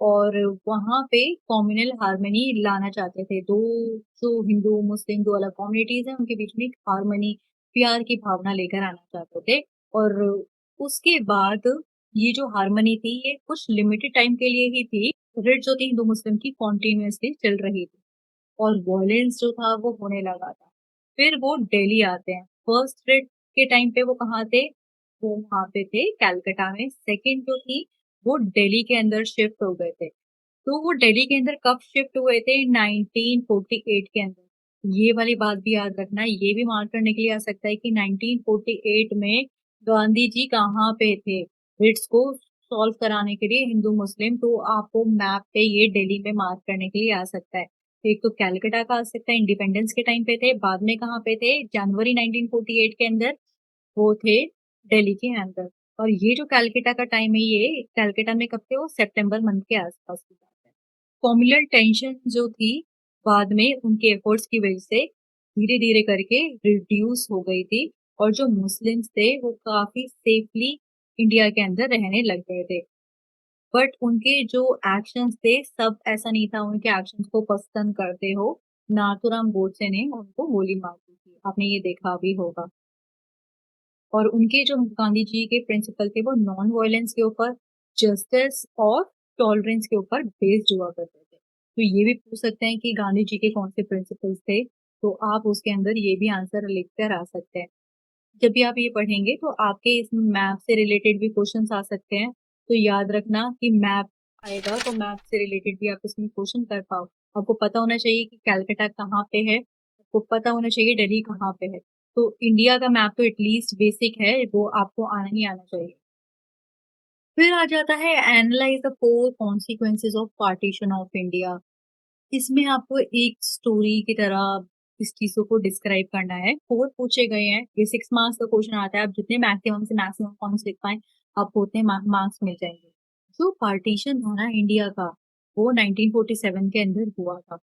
और वहां पे कम्युनल हार्मनी लाना चाहते थे। दो, जो हिंदू मुस्लिम दो अलग कम्युनिटीज हैं, उनके बीच में एक हार्मनी, प्यार की भावना लेकर आना चाहते थे। और उसके बाद ये जो हार्मनी थी, ये कुछ लिमिटेड टाइम के लिए ही थी। रेड जो थी हिंदू मुस्लिम की कॉन्टिन्यूसली चल रही थी, और वॉयलेंस जो था वो होने लगा था। फिर वो दिल्ली आते हैं। फर्स्ट रेड के टाइम पे वो कहाँ थे, वो वहां पे थे कैलकाटा में। सेकंड जो थी, वो दिल्ली के अंदर शिफ्ट हो गए थे। तो वो दिल्ली के अंदर कब शिफ्ट हुए थे, 1948 के अंदर। ये वाली बात भी याद रखना, ये भी मार्क करने के लिए आ सकता है कि 1948 में गांधी जी कहाँ पे थे रिट्स को सॉल्व कराने के लिए हिंदू मुस्लिम। तो आपको मैप पे ये दिल्ली में मार्क करने के लिए आ सकता है। एक तो कैलकाटा का आ सकता है, इंडिपेंडेंस के टाइम पे थे। बाद में कहाँ पे थे, जनवरी 1948 के अंदर वो थे दिल्ली के अंदर। और ये जो कैलकाटा का टाइम है, ये कैलकाटा में कब थे, वो सितंबर मंथ के आसपास की बात है। कॉम्युनल टेंशन जो थी, बाद में उनके एफर्ट्स की वजह से धीरे धीरे करके रिड्यूस हो गई थी, और जो मुस्लिम्स थे वो काफी सेफली इंडिया के अंदर रहने लग गए थे। बट उनके जो एक्शंस थे, सब ऐसा नहीं था उनके एक्शंस को पसंद करते हो। नाथूराम गोडसे ने उनको गोली मार दी थी, आपने ये देखा भी होगा। और उनके जो गांधी जी के प्रिंसिपल थे, वो नॉन वायलेंस के ऊपर, जस्टिस और टॉलरेंस के ऊपर बेस्ड हुआ करते थे। तो ये भी पूछ सकते हैं कि गांधी जी के कौन से प्रिंसिपल्स थे, तो आप उसके अंदर ये भी आंसर लिख कर आ सकते हैं। जब भी आप ये पढ़ेंगे तो आपके इस मैप से रिलेटेड भी क्वेश्चंस आ सकते हैं। तो याद रखना कि मैप आएगा तो मैप से रिलेटेड भी आप इसमें क्वेश्चन कर पाओ। आपको पता होना चाहिए कि कैलकाटा कहाँ पे है, आपको पता होना चाहिए दिल्ली कहाँ पे है। तो इंडिया का मैप तो एटलीस्ट बेसिक है, वो आपको आना ही आना चाहिए। फिर आ जाता है analyse the four consequences of partition of India. इसमें आपको एक स्टोरी की तरह इस चीजों को डिस्क्राइब करना है। फोर पूछे गए हैं, ये 6 मार्क्स का क्वेश्चन आता है। आप जितने मैक्सिमम से मैक्सिमम पॉइंट्स लिख पाए, आपको उतने मार्क्स मिल जाएंगे। जो पार्टीशन था ना इंडिया का, वो 1947 के अंदर हुआ था।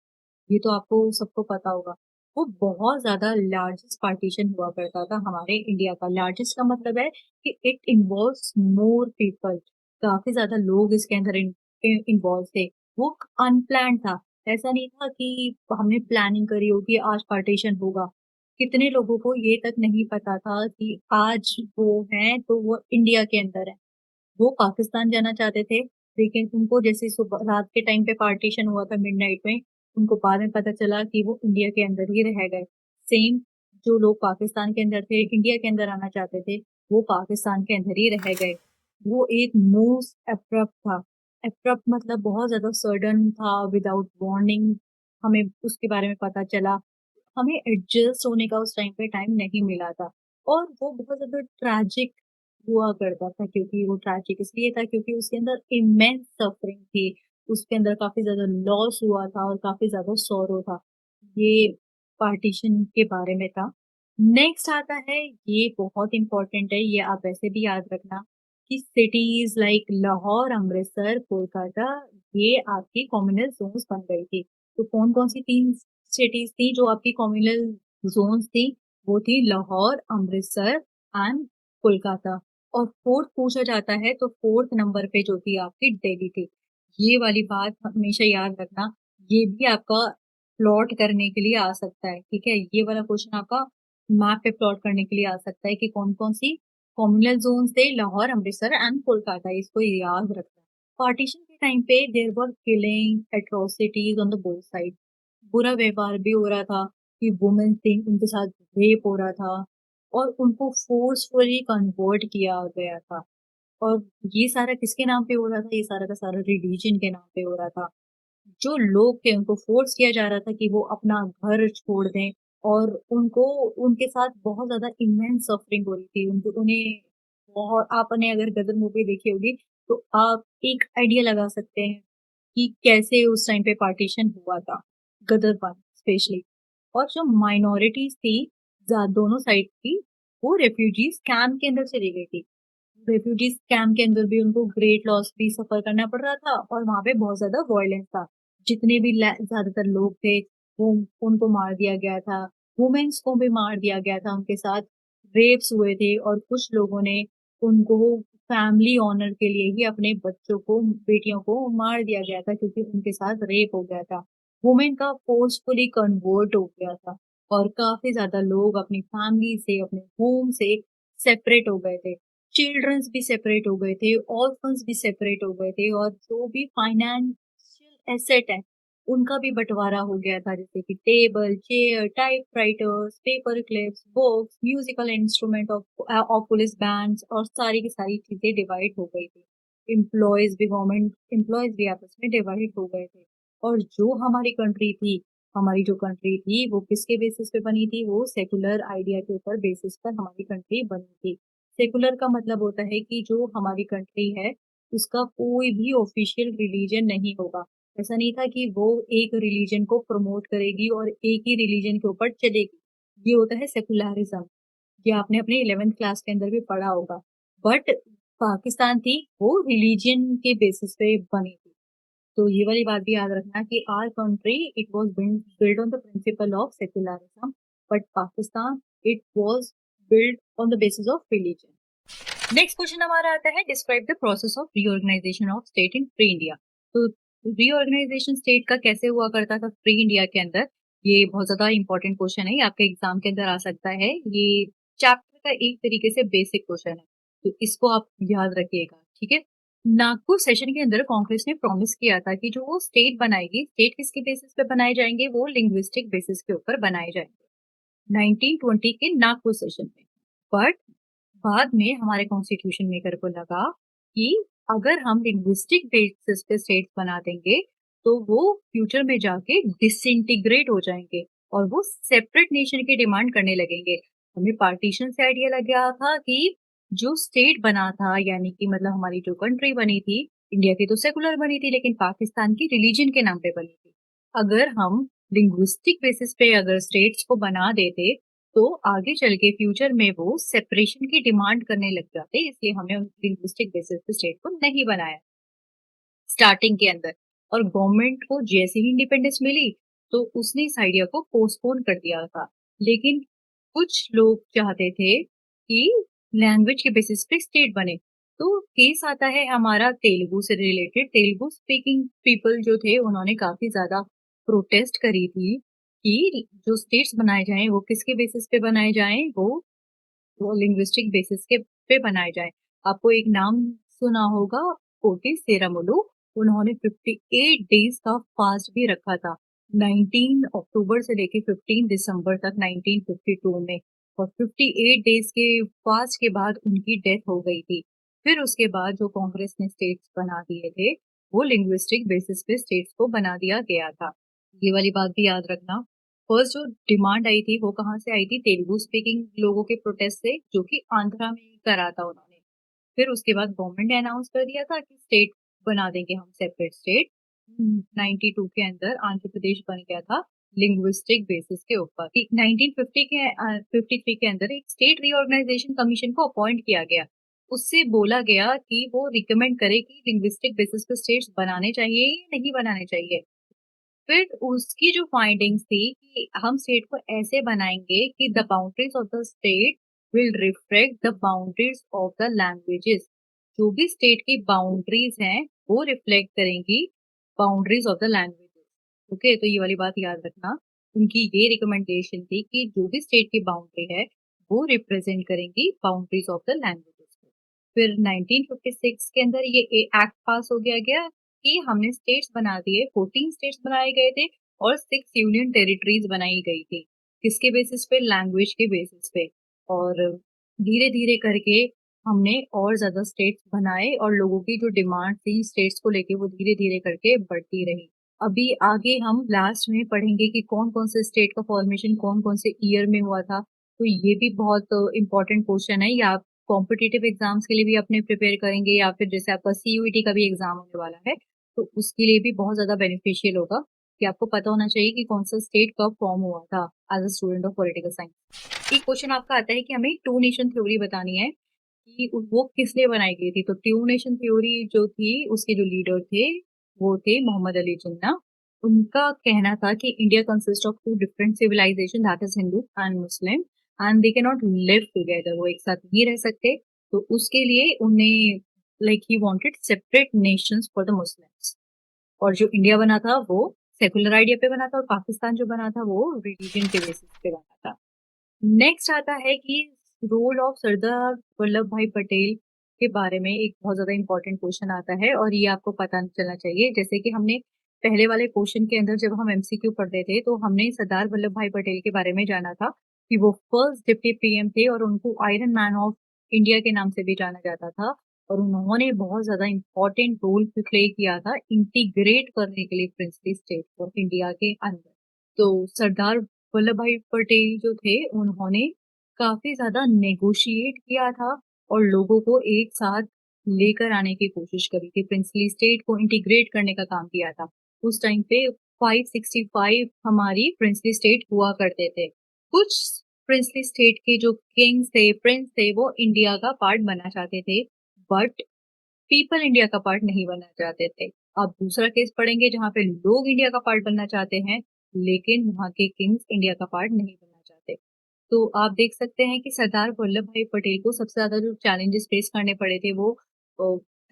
ये तो आपको सबको पता होगा। वो बहुत ज्यादा लार्जेस्ट पार्टीशन हुआ करता था हमारे इंडिया का। लार्जेस्ट का मतलब है कि इट इन्वॉल्व्स मोर पीपल, काफी ज्यादा लोग इसके अंदर इन्वॉल्व थे। वो अनप्लान था, ऐसा नहीं था कि हमने प्लानिंग करी हो कि आज पार्टीशन होगा। कितने लोगों को ये तक नहीं पता था कि आज वो है तो वो इंडिया के अंदर है। वो पाकिस्तान जाना चाहते थे, लेकिन उनको जैसे सुबह रात के टाइम पे पार्टीशन हुआ था मिडनाइट में, उनको बाद में पता चला कि वो इंडिया के अंदर ही रह गए। सेम, जो लोग पाकिस्तान के अंदर थे, इंडिया के अंदर आना चाहते थे, वो पाकिस्तान के अंदर ही रह गए। वो एक मोस्ट एब्रप्ट था। एब्रप्ट मतलब बहुत ज़्यादा सडन था, विदाउट वार्निंग हमें उसके बारे में पता चला। हमें एडजस्ट होने का उस टाइम पे टाइम नहीं मिला था और वो बहुत ज़्यादा ट्रेजिक हुआ करता था, क्योंकि वो ट्रेजिक इसलिए था क्योंकि उसके अंदर इमेंस सफरिंग थी, उसके अंदर काफ़ी ज़्यादा लॉस हुआ था और काफ़ी ज़्यादा सॉरो था। ये पार्टीशन के बारे में था। नेक्स्ट आता है, ये बहुत इम्पोर्टेंट है, ये आप वैसे भी याद रखना कि सिटीज़ लाइक लाहौर, अमृतसर, कोलकाता, ये आपकी कम्युनल ज़ोन्स बन गई थी। तो कौन-कौन सी 3 सिटीज़ थी जो आपकी कम्युनल ज़ोन्स थी? वो थी लाहौर, अमृतसर एंड कोलकाता। और 4th पूछा जाता है तो 4th नंबर पे जो थी आपकी दिल्ली थी। ये वाली बात हमेशा याद रखना, ये भी आपका प्लॉट करने के लिए आ सकता है, ठीक है? ये वाला क्वेश्चन आपका मैप पे प्लॉट करने के लिए आ सकता है कि कौन-कौन सी कम्युनल ज़ोन्स थे लाहौर, अमृतसर एंड कोलकाता, इसको याद रखना। पार्टीशन के टाइम पे there were killing, atrocities on the both side. बुरा व्यवहार भी हो रहा था कि वुमेन थी, उनके साथ रेप हो रहा था और उनको फोर्सफुली कन्वर्ट किया गया था। और ये सारा किसके नाम पे हो रहा था? ये सारा का सारा रिलीजन के नाम पे हो रहा था। जो लोग थे उनको फ़ोर्स किया जा रहा था कि वो अपना घर छोड़ दें और उनको उनके साथ बहुत ज़्यादा इमेंस सफ़रिंग हो रही थी। उन्हें बहुत, आपने अगर गदर मूवी देखी होगी, तो आप एक आइडिया लगा सकते हैं कि कैसे उस टाइम पे पार्टीशन हुआ था, गदर 1 स्पेशली। और जो माइनॉरिटीज़ थी, दोनों साइड की, वो रेफ्यूजीज़ कैंप के अंदर चली गई थी। रेफ्यूजीज़ कैंप के अंदर भी उनको ग्रेट लॉस भी सफ़र करना पड़ रहा था और वहाँ पे बहुत ज़्यादा वॉयलेंस था। जितने भी ज़्यादातर लोग थे, वो उनको मार दिया गया था। वुमेन्स को भी मार दिया गया था, उनके साथ रेप्स हुए थे और कुछ लोगों ने उनको फैमिली ऑनर के लिए ही अपने बच्चों को, बेटियों को मार दिया गया था क्योंकि उनके साथ रेप हो गया था। वुमेन का फोर्सफुली कन्वर्ट हो गया था और काफ़ी ज़्यादा लोग अपनी फैमिली से, अपने होम से सेपरेट हो गए थे। चिल्ड्रंस भी सेपरेट हो गए थे, ऑर्फन्स भी सेपरेट हो गए थे और जो भी फाइनेंशियल एसेट है, उनका भी बँटवारा हो गया था, जैसे कि table, chair, typewriters, paper clips, books, musical instrument of police bands और सारी की सारी चीज़ें डिवाइड हो गई थी। एम्प्लॉइज़ भी, गवर्नमेंट एम्प्लॉइज़ भी आपस में डिवाइड हो गए थे। और जो हमारी कंट्री थी, हमारी जो कंट्री थी, वो किसके बेसिस पे बनी थी? वो सेक्युलर आइडिया के ऊपर बेसिस पर हमारी कंट्री बनी थी। सेकुलर का मतलब होता है कि जो हमारी कंट्री है, उसका कोई भी ऑफ़िशियल रिलीजन नहीं होगा। ऐसा नहीं था कि वो एक रिलीजन को प्रमोट करेगी और एक ही रिलीजन के ऊपर चलेगी। ये होता है सेकुलरिज़्म। ये आपने अपनी 11th क्लास के अंदर भी पढ़ा होगा। बट पाकिस्तान थी, वो रिलीजन के बेसिस पे बनी थी। तो ये वाली बात भी याद रखना कि our country it was built on the principle of secularism, but Pakistan it was built on the basis of religion. Next question हमारा आता है, describe the process of reorganisation of state in free India. तो reorganisation state का कैसे हुआ करता था free India के अंदर, ये बहुत ज्यादा इंपॉर्टेंट क्वेश्चन है, ये आपके एग्जाम के अंदर आ सकता है। ये चैप्टर का एक तरीके से बेसिक क्वेश्चन है, तो इसको आप याद रखिएगा, ठीक है। नागपुर सेशन के अंदर कांग्रेस ने प्रॉमिस किया था कि जो वो स्टेट बनाएगी, स्टेट किसके बेसिस पे बनाए जाएंगे? वो लिंग्विस्टिक बेसिस के ऊपर बनाए जाएंगे 1920 के नागपुर सेशन में। बट बाद में हमारे कॉन्स्टिट्यूशन मेकर को लगा कि अगर हम लिंग्विस्टिक बेसिस पे स्टेट्स बना देंगे, तो वो फ्यूचर में जाके डिसइंटीग्रेट हो जाएंगे और वो सेपरेट नेशन की डिमांड करने लगेंगे। हमें पार्टीशन से आइडिया लग गया था कि जो स्टेट बना था, यानी कि मतलब हमारी जो कंट्री बनी थी, इंडिया की तो सेकुलर बनी थी लेकिन पाकिस्तान की रिलीजन के नाम पे बनी थी। अगर हम लिंग्विस्टिक बेसिस पे अगर स्टेट्स को बना देते, तो आगे चल के फ्यूचर में वो सेपरेशन की डिमांड करने लग जाते, इसलिए हमें लिंग्विस्टिक बेसिस पे स्टेट को नहीं बनाया स्टार्टिंग के अंदर। और गवर्नमेंट को जैसे ही इंडिपेंडेंस मिली, तो उसने इस आइडिया को पोस्टपोन कर दिया था। लेकिन कुछ लोग चाहते थे कि लैंग्वेज के बेसिस पे स्टेट बने। तो केस आता है हमारा तेलुगु से रिलेटेड। तेलुगु स्पीकिंग पीपल जो थे, उन्होंने काफी ज्यादा प्रोटेस्ट करी थी कि जो स्टेट्स बनाए जाएं वो किसके बेसिस पे बनाए जाएं, वो लिंग्विस्टिक बेसिस के पे बनाए जाएँ। आपको एक नाम सुना होगा, ओटिस सेरामोलू, उन्होंने 58 डेज़ का फास्ट भी रखा था, 19 अक्टूबर से लेके 15 दिसंबर तक 1952 में। और 58 डेज़ के फास्ट के बाद उनकी डेथ हो गई थी। फिर उसके बाद जो कांग्रेस ने स्टेट्स बना दिए थे, वो लिंग्विस्टिक बेसिस पे स्टेट्स को बना दिया गया था। ये वाली बात भी याद रखना। फर्स्ट जो डिमांड आई थी, वो कहाँ से आई थी? तेलुगु स्पीकिंग लोगों के प्रोटेस्ट से, जो कि आंध्रा में करा था उन्होंने। फिर उसके बाद गवर्नमेंट ने अनाउंस कर दिया था कि स्टेट बना देंगे हम, सेपरेट स्टेट। 92 के अंदर आंध्र प्रदेश बन गया था लिंग्विस्टिक बेसिस के ऊपर। 1950 के 53 के अंदर एक स्टेट रीऑर्गेनाइजेशन कमीशन को अपॉइंट किया गया। उससे बोला गया कि वो रिकमेंड करे कि लिंग्विस्टिक बेसिस पे स्टेट्स बनाने चाहिए या नहीं बनाने चाहिए। फिर उसकी जो फाइंडिंग्स थी कि हम स्टेट को ऐसे बनाएंगे कि the boundaries of the state will reflect the boundaries of the languages. जो भी स्टेट की बाउंड्रीज हैं, वो रिफ्लेक्ट करेंगी boundaries of the languages. Okay, तो ये वाली बात याद रखना। उनकी ये रिकमेंडेशन थी कि जो भी स्टेट की बाउंड्री है, वो रिप्रेजेंट करेंगी बाउंड्रीज ऑफ द लैंग्वेजेस को। फिर 1956 के अंदर ये एक्ट पास हो गया कि हमने स्टेट्स बना दिए, 14 स्टेट्स बनाए गए थे और 6 यूनियन टेरिटरीज बनाई गई थी। किसके बेसिस पे? लैंग्वेज के बेसिस पे। और धीरे धीरे करके हमने और ज्यादा स्टेट्स बनाए और लोगों की जो डिमांड थी स्टेट्स को लेके, वो धीरे धीरे करके बढ़ती रही। अभी आगे हम लास्ट में पढ़ेंगे कि कौन कौन से स्टेट का फॉर्मेशन कौन कौन से ईयर में हुआ था। तो ये भी बहुत इंपॉर्टेंट क्वेश्चन है। या आप कॉम्पिटिटिव एग्जाम्स के लिए भी अपने प्रिपेयर करेंगे, या फिर जैसे आपका सीयूईटी का भी एग्जाम होने वाला है, तो उसके लिए भी बहुत ज्यादा बेनिफिशियल होगा कि आपको पता होना चाहिए कि कौन सा स्टेट कब फॉर्म हुआ था as a student of political science. एक क्वेश्चन आपका आता है कि हमें टू नेशन थ्योरी बतानी है कि वो किसने बनाई गई थी। तो टू नेशन थ्योरी जो थी, उसके जो लीडर थे, वो थे मोहम्मद अली जिन्ना। उनका कहना था कि India consist of two different civilization, that is Hindu and Muslim, and they can not live together. वो एक साथ नहीं रह सकते। तो उसके लिए उन्हें, like he wanted separate Nations for the Muslims. और जो इंडिया बना था वो सेकुलर आइडिया पे बना था, और पाकिस्तान जो बना था वो रिलीजन के बेसिस पे बना था। नेक्स्ट आता है कि रोल ऑफ सरदार वल्लभ भाई पटेल के बारे में एक बहुत ज्यादा इंपॉर्टेंट क्वेश्चन आता है, और ये आपको पता चलना चाहिए। जैसे कि हमने पहले वाले क्वेश्चन के अंदर जब हम एमसीक्यू पढ़ते थे, तो हमने सरदार वल्लभ भाई पटेल के बारे में जाना था कि वो फर्स्ट डिप्टी पीएम थे और उनको आयरन मैन ऑफ इंडिया के नाम से भी जाना जाता था। और उन्होंने बहुत ज्यादा इंपॉर्टेंट रोल प्ले किया था इंटीग्रेट करने के लिए प्रिंसली स्टेट को इंडिया के अंदर। तो सरदार वल्लभ भाई पटेल जो थे, उन्होंने काफी ज्यादा नेगोशिएट किया था और लोगों को एक साथ लेकर आने की कोशिश करी थी, प्रिंसली स्टेट को इंटीग्रेट करने का काम किया था। उस टाइम पे 565 हमारी प्रिंसली स्टेट हुआ करते थे। कुछ प्रिंसली स्टेट के जो किंग्स थे, प्रिंस थे, वो इंडिया का पार्ट बनना चाहते थे, बट पीपल इंडिया का पार्ट नहीं बनना चाहते थे। अब दूसरा केस पढ़ेंगे जहाँ पे लोग इंडिया का पार्ट बनना चाहते हैं, लेकिन वहाँ के किंग्स इंडिया का पार्ट नहीं बनना चाहते। तो आप देख सकते हैं कि सरदार वल्लभ भाई पटेल को सबसे ज्यादा जो चैलेंजेस फेस करने पड़े थे, वो अ,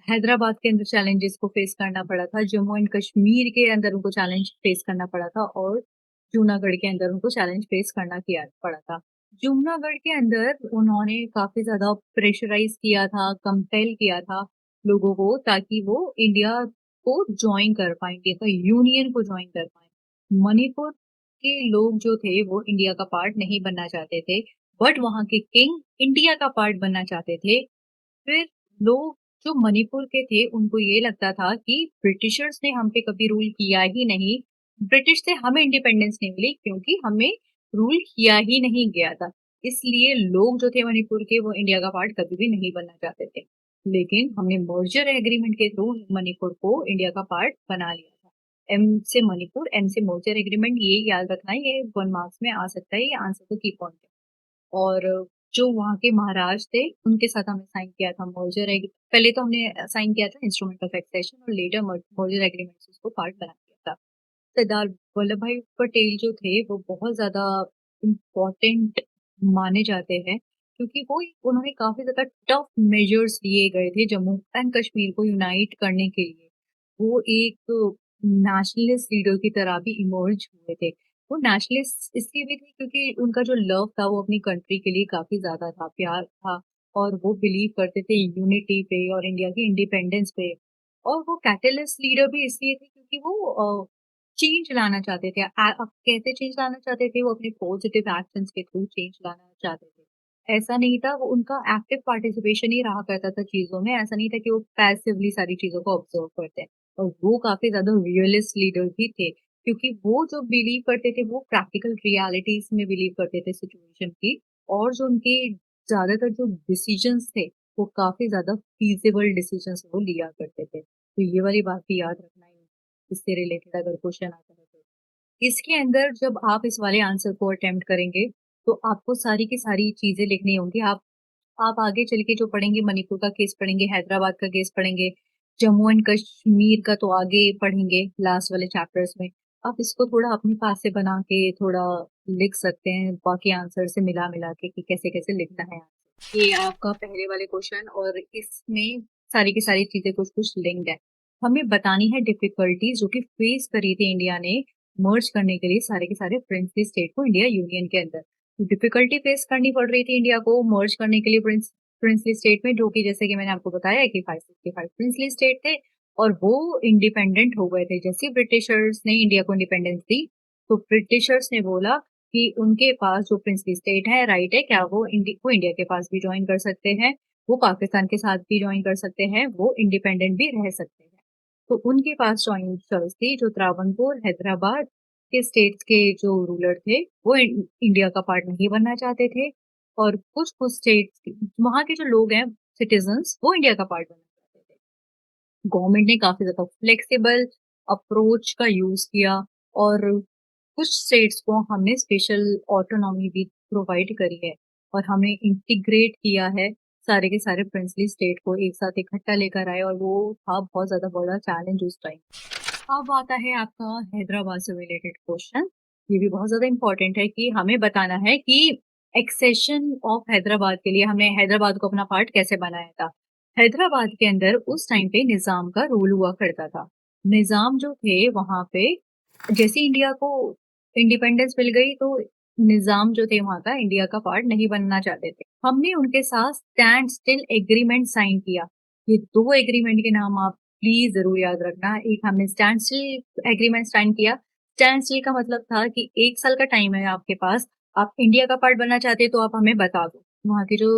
हैदराबाद के अंदर चैलेंजेस को फेस करना पड़ा था, जम्मू एंड कश्मीर के अंदर उनको चैलेंज फेस करना पड़ा था, और जूनागढ़ के अंदर उनको चैलेंज फेस करना किया पड़ा था। जूनागढ़ के अंदर उन्होंने काफी ज्यादा प्रेशराइज किया था, कंपेल किया था लोगों को, ताकि वो इंडिया को ज्वाइन कर पाए, इंडिया का यूनियन को ज्वाइन कर पाए। मणिपुर के लोग जो थे, वो इंडिया का पार्ट नहीं बनना चाहते थे, बट वहां के किंग इंडिया का पार्ट बनना चाहते थे। फिर लोग जो मणिपुर के थे, उनको ये लगता था कि ब्रिटिशर्स ने हम पे कभी रूल किया ही नहीं, ब्रिटिश से हमें इंडिपेंडेंस नहीं मिली क्योंकि हमें रूल किया ही नहीं गया था। इसलिए लोग जो थे मणिपुर के, वो इंडिया का पार्ट कभी भी नहीं बनना चाहते थे। लेकिन हमने मर्जर एग्रीमेंट के थ्रू मणिपुर को इंडिया का पार्ट बना लिया था। एम से मणिपुर, एम से मर्जर एग्रीमेंट, ये याद रखना है, ये 1 मार्क्स में आ सकता है, ये आंसर का की पॉइंट है। और जो वहाँ के महाराज थे, उनके साथ हमने साइन किया था मर्जर एग्रीमेंट। पहले तो हमने साइन किया था इंस्ट्रूमेंट ऑफ एक्सेशन, और लेटर मर्जर एग्रीमेंट से उसको पार्ट बना दिया था। सरदार वल्लभ भाई पटेल जो थे, वो बहुत ज्यादा इम्पोर्टेंट माने जाते हैं, क्योंकि वो उन्होंने काफी ज्यादा टफ मेजर्स लिए गए थे जम्मू एंड कश्मीर को यूनाइट करने के लिए। वो एक नेशनलिस्ट लीडर की तरह भी इमर्ज हुए थे। वो नेशनलिस्ट इसलिए भी थे क्योंकि उनका जो लव था, वो अपनी कंट्री के लिए काफी ज्यादा था, प्यार था, और वो बिलीव करते थे यूनिटी पे और इंडिया की इंडिपेंडेंस पे। और वो कैटलिस्ट लीडर भी इसलिए थे क्योंकि वो चेंज लाना चाहते थे। अब कैसे चेंज लाना चाहते थे? वो अपने पॉजिटिव एक्शंस के थ्रू चेंज लाना चाहते थे। ऐसा नहीं था, वो उनका एक्टिव पार्टिसिपेशन ही रहा करता था चीज़ों में, ऐसा नहीं था कि वो पैसिवली सारी चीज़ों को ऑब्ज़र्व करते हैं। और वो काफ़ी ज़्यादा रियलिस्ट लीडर भी थे, क्योंकि वो जो बिलीव करते थे, वो प्रैक्टिकल रियलिटीज़ में बिलीव करते थे सिचुएशन की, और जो उनके ज़्यादातर जो डिसीजंस थे, वो काफ़ी ज़्यादा फ़ीज़िबल डिसीजंस वो लिया करते थे। तो ये वाली बात भी याद रखना है, इससे रिलेटेड अगर क्वेश्चन आता है तो। इसके अंदर जब आप इस वाले आंसर को अटेम्प्ट करेंगे, तो आपको सारी की सारी चीज़ें लिखनी होंगी। आप आगे चल के जो पढ़ेंगे, मणिपुर का केस पढ़ेंगे, हैदराबाद का केस पढ़ेंगे, जम्मू एंड कश्मीर का तो आगे पढ़ेंगे लास्ट वाले चैप्टर्स में। आप इसको थोड़ा अपने पास से बना के थोड़ा लिख सकते हैं, बाकी आंसर से मिला-मिला के कि कैसे-कैसे लिखना है आंसर। ये आपका पहले वाले क्वेश्चन, और इसमें सारी की सारी चीज़ें कुछ-कुछ लिंक्ड है। हमें बतानी है डिफिकल्टीज़ जो कि फेस करी थी इंडिया ने मर्ज करने के लिए सारे के सारे प्रिंसली स्टेट को इंडिया यूनियन के अंदर। डिफिकल्टी फेस करनी पड़ रही थी इंडिया को मर्ज करने के लिए प्रिंसली स्टेट में, जो कि जैसे कि मैंने आपको बताया कि 565 प्रिंसली स्टेट थे, और वो इंडिपेंडेंट हो गए थे। जैसे ही ब्रिटिशर्स ने इंडिया को इंडिपेंडेंस दी, तो ब्रिटिशर्स ने बोला कि उनके पास जो प्रिंसली स्टेट है, राइट है, क्या वो इंडिया के पास भी ज्वाइन कर सकते हैं, वो पाकिस्तान के साथ भी ज्वाइन कर सकते हैं, वो इंडिपेंडेंट भी रह सकते हैं। तो उनके पास जॉइंट चॉइस थी, जो त्रावणकोर, हैदराबाद के स्टेट्स के जो रूलर थे, वो इंडिया का पार्ट नहीं बनना चाहते थे, और कुछ-कुछ स्टेट्स वहाँ के जो लोग हैं, सिटिज़न्स, वो इंडिया का पार्ट बनना चाहते थे। गवर्नमेंट ने काफ़ी ज़्यादा फ्लेक्सिबल अप्रोच का यूज़ किया, और कुछ स्टेट्स को हमने स्पेशल ऑटोनॉमी भी प्रोवाइड करी है, और हमने इंटीग्रेट किया है सारे के सारे प्रिंसली स्टेट को एक साथ इकट्ठा लेकर आए, और वो था बहुत ज़्यादा बड़ा चैलेंज उस टाइम। अब आता है आपका हैदराबाद से रिलेटेड क्वेश्चन। ये भी बहुत ज़्यादा इम्पोर्टेंट है कि हमें बताना है कि एक्सेशन ऑफ हैदराबाद के लिए हमने हैदराबाद को अपना पार्ट कैसे बनाया था। हैदराबाद के अंदर उस टाइम पे निज़ाम का रूल हुआ करता था। निज़ाम जो थे वहाँ पे, जैसे इंडिया को इंडिपेंडेंस मिल गई, तो निज़ाम जो थे वहाँ का इंडिया का पार्ट नहीं बनना चाहते थे। हमने उनके साथ स्टैंड स्टिल एग्रीमेंट साइन किया। ये 2 एग्रीमेंट के नाम आप प्लीज़ ज़रूर याद रखना। एक हमने स्टैंड स्टिल एग्रीमेंट साइन किया। स्टैंड स्टिल का मतलब था कि 1 साल का टाइम है आपके पास, आप इंडिया का पार्ट बनना चाहते हैं तो आप हमें बता दो। वहाँ के जो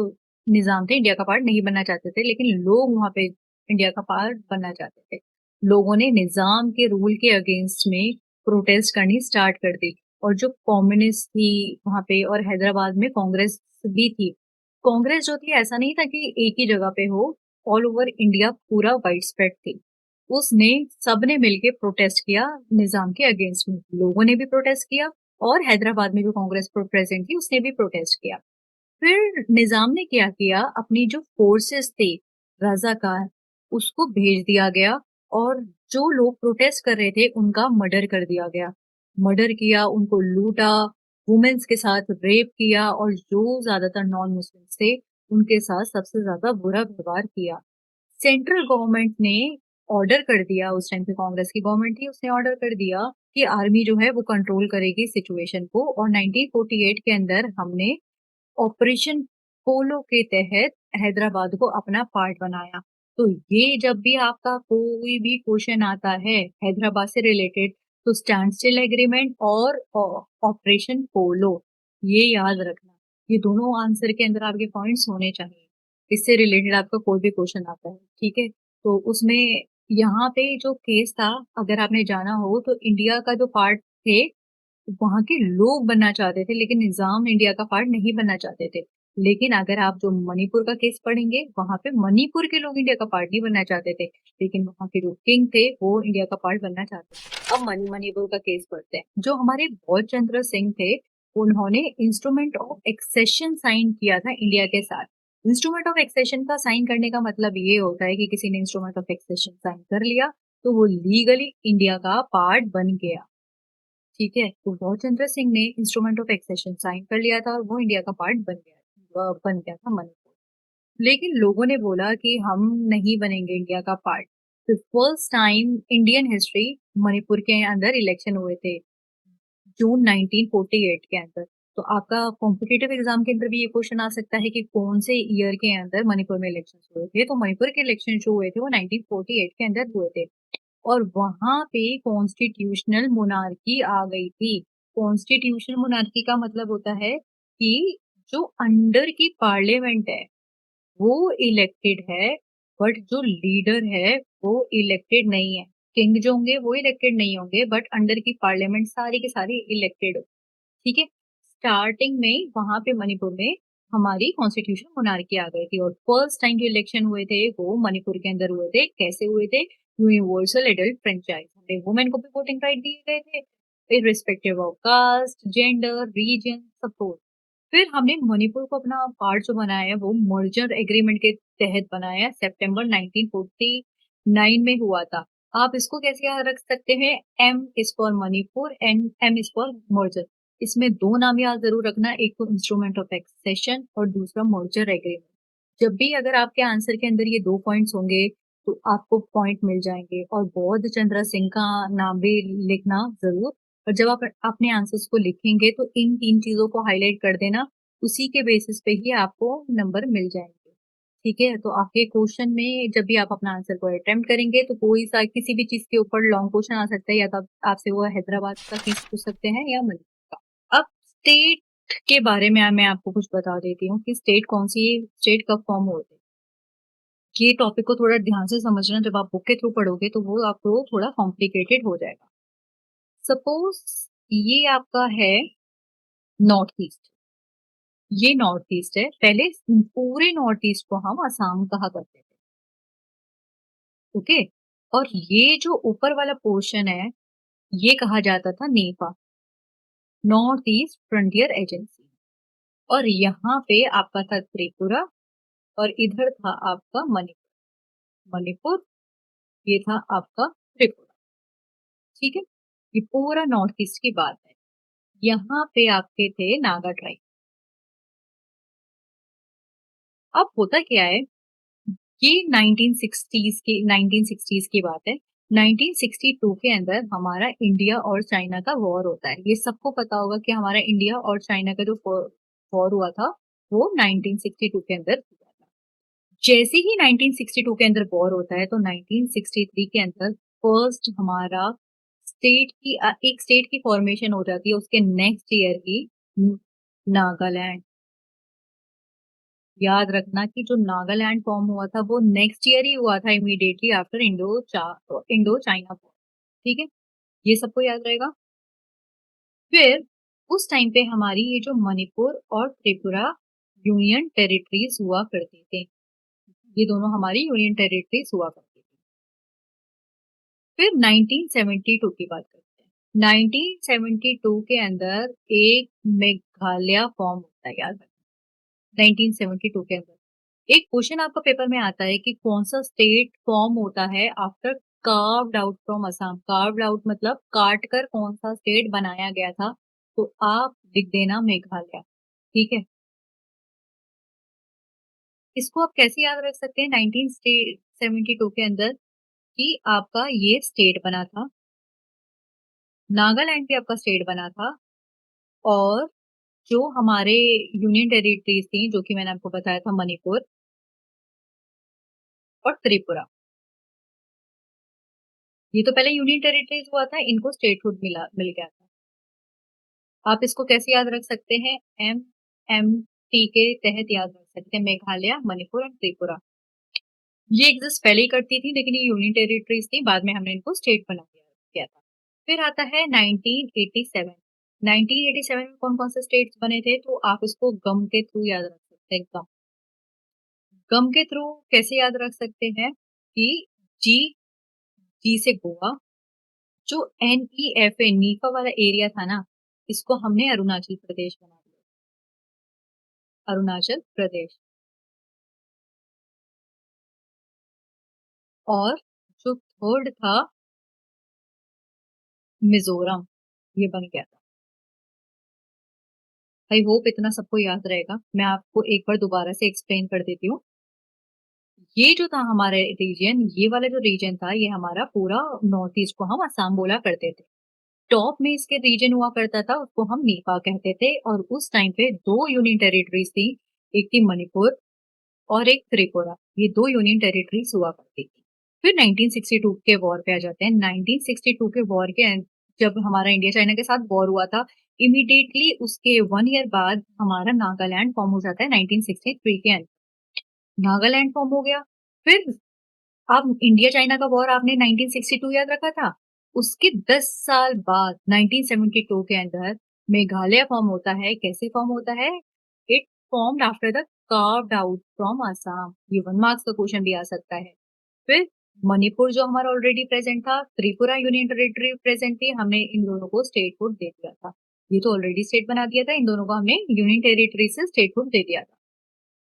निज़ाम थे, इंडिया का पार्ट नहीं बनना चाहते थे, लेकिन लोग वहाँ पे इंडिया का पार्ट बनना चाहते थे। लोगों ने निज़ाम के रूल के अगेंस्ट में प्रोटेस्ट करनी स्टार्ट कर दी, और जो कम्युनिस्ट थी वहाँ पे, और हैदराबाद में कांग्रेस भी थी। कांग्रेस जो थी, ऐसा नहीं था कि एक ही जगह पे हो, ऑल ओवर इंडिया पूरा वाइड स्प्रेड थी। उसने सबने मिलके प्रोटेस्ट किया निज़ाम के अगेंस्ट में। लोगों ने भी प्रोटेस्ट किया, और हैदराबाद में जो कांग्रेस प्रेज़ेंट थी उसने भी प्रोटेस्ट किया। फिर निज़ाम ने क्या किया, अपनी जो फोर्सेस थे रज़ाकार, उसको भेज दिया गया, और जो लोग प्रोटेस्ट कर रहे थे उनका मर्डर कर दिया गया। मर्डर किया, उनको लूटा, वुमेन्स के साथ रेप किया, और जो ज़्यादातर नॉन मुस्लिम्स थे, उनके साथ सबसे ज़्यादा बुरा व्यवहार किया। सेंट्रल गवर्नमेंट ने ऑर्डर कर दिया, उस टाइम पे कांग्रेस की गवर्नमेंट थी, उसने ऑर्डर कर दिया कि आर्मी जो है वो कंट्रोल करेगी सिचुएशन को, और 1948 के अंदर हमने ऑपरेशन पोलो के तहत हैदराबाद को अपना पार्ट बनाया। तो ये जब भी आपका कोई भी क्वेश्चन आता है हैदराबाद से रिलेटेड, तो स्टैंड स्टिल एग्रीमेंट और ऑपरेशन पोलो, ये याद रखना। ये दोनों आंसर के अंदर आपके पॉइंट्स होने चाहिए। इससे रिलेटेड आपका कोई भी क्वेश्चन आता है, ठीक है? तो उसमें यहाँ पे जो केस था, अगर आपने जाना हो, तो इंडिया का जो पार्ट थे, वहाँ के लोग बनना चाहते थे, लेकिन निज़ाम इंडिया का पार्ट नहीं बनना चाहते थे। लेकिन अगर आप जो मणिपुर का केस पढ़ेंगे, वहाँ पे मणिपुर के लोग इंडिया का पार्ट नहीं बनना चाहते थे, लेकिन वहाँ के जो किंग थे, वो इंडिया का पार्ट बनना चाहते थे। अब मणिपुर का केस पढ़ते हैं। जो हमारे बहुत चंद्र सिंह थे, उन्होंने इंस्ट्रूमेंट ऑफ एक्सेशन साइन किया था इंडिया के साथ। इंस्ट्रूमेंट ऑफ एक्सेशन का साइन करने का मतलब ये होता है कि किसी ने इंस्ट्रूमेंट ऑफ एक्सेशन साइन कर लिया, तो वो लीगली इंडिया का पार्ट बन गया। ठीक है, तो बहुचंद्र सिंह ने इंस्ट्रूमेंट ऑफ एक्सेशन साइन कर लिया था, और वो इंडिया का पार्ट बन गया था मणिपुर। लेकिन लोगों ने बोला कि हम नहीं बनेंगे इंडिया का पार्ट। तो first time Indian history, Manipur के अंदर इलेक्शन हुए थे जून 1948 के अंदर। तो आपका कॉम्पिटिटिव एग्जाम के अंदर भी ये क्वेश्चन आ सकता है कि कौन से ईयर के अंदर मणिपुर में इलेक्शन हुए थे। तो मणिपुर के इलेक्शन जो हुए थे वो 1948 के अंदर हुए थे, और वहाँ पे कॉन्स्टिट्यूशनल मोनार्की आ गई थी। कॉन्स्टिट्यूशनल मोनार्की का मतलब होता है कि जो अंडर की पार्लियामेंट है वो इलेक्टेड है, बट जो लीडर है वो इलेक्टेड नहीं है। किंग जो होंगे वो इलेक्टेड नहीं होंगे, बट अंडर की पार्लियामेंट सारी की सारी इलेक्टेड हो। ठीक है। स्टार्टिंग में वहां पे मणिपुर में हमारी कॉन्स्टिट्यूशन मोनार्की आ गई थी, और फर्स्ट टाइम जो इलेक्शन हुए थे वो मणिपुर के अंदर हुए थे। कैसे हुए थे? यूनिवर्सल एडल्ट फ्रेंचाइज, वुमेन को भी वोटिंग राइट दिए गए थे, irrespective of caste, gender, region, support. फिर हमने मणिपुर को अपना पार्ट जो बनाया है वो मर्जर एग्रीमेंट के तहत बनाया, सितंबर 1949 में हुआ था। आप इसको कैसे याद रख सकते हैं? M is for Manipur and M is for merger. इसमें दो नाम याद जरूर रखना, एक तो इंस्ट्रूमेंट ऑफ एक्सेशन और दूसरा मर्जर एग्रीमेंट। जब भी अगर आपके आंसर के अंदर ये दो पॉइंट्स होंगे तो आपको पॉइंट मिल जाएंगे। और बौद्ध चंद्र सिंह का नाम भी लिखना जरूर। और जब आप अपने आंसर्स को लिखेंगे तो इन तीन चीजों को हाईलाइट कर देना, उसी के बेसिस पे ही आपको नंबर मिल जाएंगे। ठीक है। तो आपके क्वेश्चन में जब भी आप अपना आंसर को अटेम्प्ट करेंगे तो कोई सा किसी भी चीज के ऊपर लॉन्ग क्वेश्चन आ सकता है, या तो आपसे वो हैदराबाद का चीज पूछ सकते हैं या मणिपुर का। अब स्टेट के बारे में मैं आपको कुछ बता देती हूँ कि स्टेट कौन सी स्टेट कब फॉर्म होते हैं। ये टॉपिक को थोड़ा ध्यान से समझना, जब आप बुक के थ्रू पढ़ोगे तो वो आपको थोड़ा कॉम्प्लिकेटेड हो जाएगा। सपोज ये आपका है नॉर्थ ईस्ट। ये नॉर्थ ईस्ट है। पहले पूरे नॉर्थ ईस्ट को हम असम कहा करते थे। ओके। और ये जो ऊपर वाला पोर्शन है ये कहा जाता था Nipah, north east frontier agency. और यहाँ पे आपका था त्रिपुरा, और इधर था आपका मणिपुर। मणिपुर, ये था आपका त्रिपुरा। ठीक है। ये पूरा नॉर्थ ईस्ट की बात है। यहाँ पे आपके थे नागा ट्राइब। अब होता क्या है, ये 1960s की बात है। 1962 के अंदर हमारा इंडिया और चाइना का वॉर होता है। ये सबको पता होगा कि हमारा इंडिया और चाइना का जो वॉर हुआ था वो 1962 के अंदर हुआ था। जैसे ही 1962 के अंदर वॉर होता है तो 1963 के अंदर फर्स्ट हमारा एक स्टेट की फॉर्मेशन हो जाती है। उसके नेक्स्ट ईयर ही नागालैंड। याद रखना कि जो नागालैंड फॉर्म हुआ था वो नेक्स्ट ईयर ही हुआ था, immediately after Indo China war. ठीक है। ये सबको याद रहेगा। फिर उस टाइम पे हमारी ये जो मणिपुर और त्रिपुरा यूनियन टेरिटरीज हुआ करती थे, ये दोनों हमारी यूनियन टेरिटरीज हुआ करती थी। फिर 1972 की बात करते हैं। 1972 के अंदर एक मेघालय फॉर्म होता है, याद रखना। 1972 के अंदर एक क्वेश्चन आपका पेपर में आता है कि कौन सा स्टेट फॉर्म होता है after carved out from Assam. Carved out मतलब काट कर कौन सा स्टेट बनाया गया था, तो आप लिख देना मेघालय। ठीक है। इसको आप कैसे याद रख सकते हैं 1972 के अंदर कि आपका ये स्टेट बना था, नागालैंड भी आपका स्टेट बना था, और जो हमारे यूनियन टेरिटरीज थी जो कि मैंने आपको बताया था मणिपुर और त्रिपुरा, ये तो पहले यूनियन टेरिटरीज हुआ था, इनको स्टेटहुड मिल गया था। आप इसको कैसे याद रख सकते हैं? MMT के तहत याद रख सकते हैं, मेघालय, मणिपुर और त्रिपुरा। ये एग्जिस्ट पहले ही करती थी लेकिन ये यूनियन टेरिटरीज थी, बाद में हमने इनको स्टेट बना दिया था। फिर आता है 1987। 1987 में कौन कौन से स्टेट्स बने थे, तो आप इसको गम के थ्रू याद रख सकते हैं। गम, गम के थ्रू कैसे याद रख सकते हैं कि जी, जी से गोवा। जो NEFA नीफा वाला एरिया था ना, इसको हमने अरुणाचल प्रदेश बना दिया। अरुणाचल प्रदेश। और जो थर्ड था मिजोरम, ये बन गया था। आई होप इतना सबको याद रहेगा। मैं आपको एक बार दोबारा से एक्सप्लेन कर देती हूँ। ये जो था हमारे रीजन, ये वाला जो रीजन था ये हमारा पूरा नॉर्थ ईस्ट को हम असम बोला करते थे। टॉप में इसके रीजन हुआ करता था उसको हम नेपा कहते थे, और उस टाइम पे दो यूनियन टेरिटरीज थी, एक थी मणिपुर और एक त्रिपुरा। ये दो यूनियन टेरिटरीज हुआ करती थी। फिर 1962 के वॉर पे आ जाते हैं। 1962 के वॉर के जब हमारा इंडिया चाइना के साथ वॉर हुआ था, इमीडिएटली उसके 1 ईयर बाद हमारा नागालैंड फॉर्म हो जाता है 1963 के अंदर। नागालैंड फॉर्म हो गया, फिर अब इंडिया चाइना का वॉर आपने 1962 याद रखा था, उसके 10 साल बाद 1972 के अंदर मेघालय फॉर्म होता है। कैसे फॉर्म होता है? It formed after the carved out from Assam. ये 1 मार्क्स का क्वेश्चन भी आ सकता है। फिर मणिपुर जो हमारा ऑलरेडी प्रेजेंट था, त्रिपुरा यूनियन टेरिटरी प्रेजेंट थी, हमने इन दोनों को स्टेटहुड दे दिया था। ये तो ऑलरेडी स्टेट बना दिया था, इन दोनों को हमने यूनियन टेरिटरी से स्टेटहुड दे दिया था।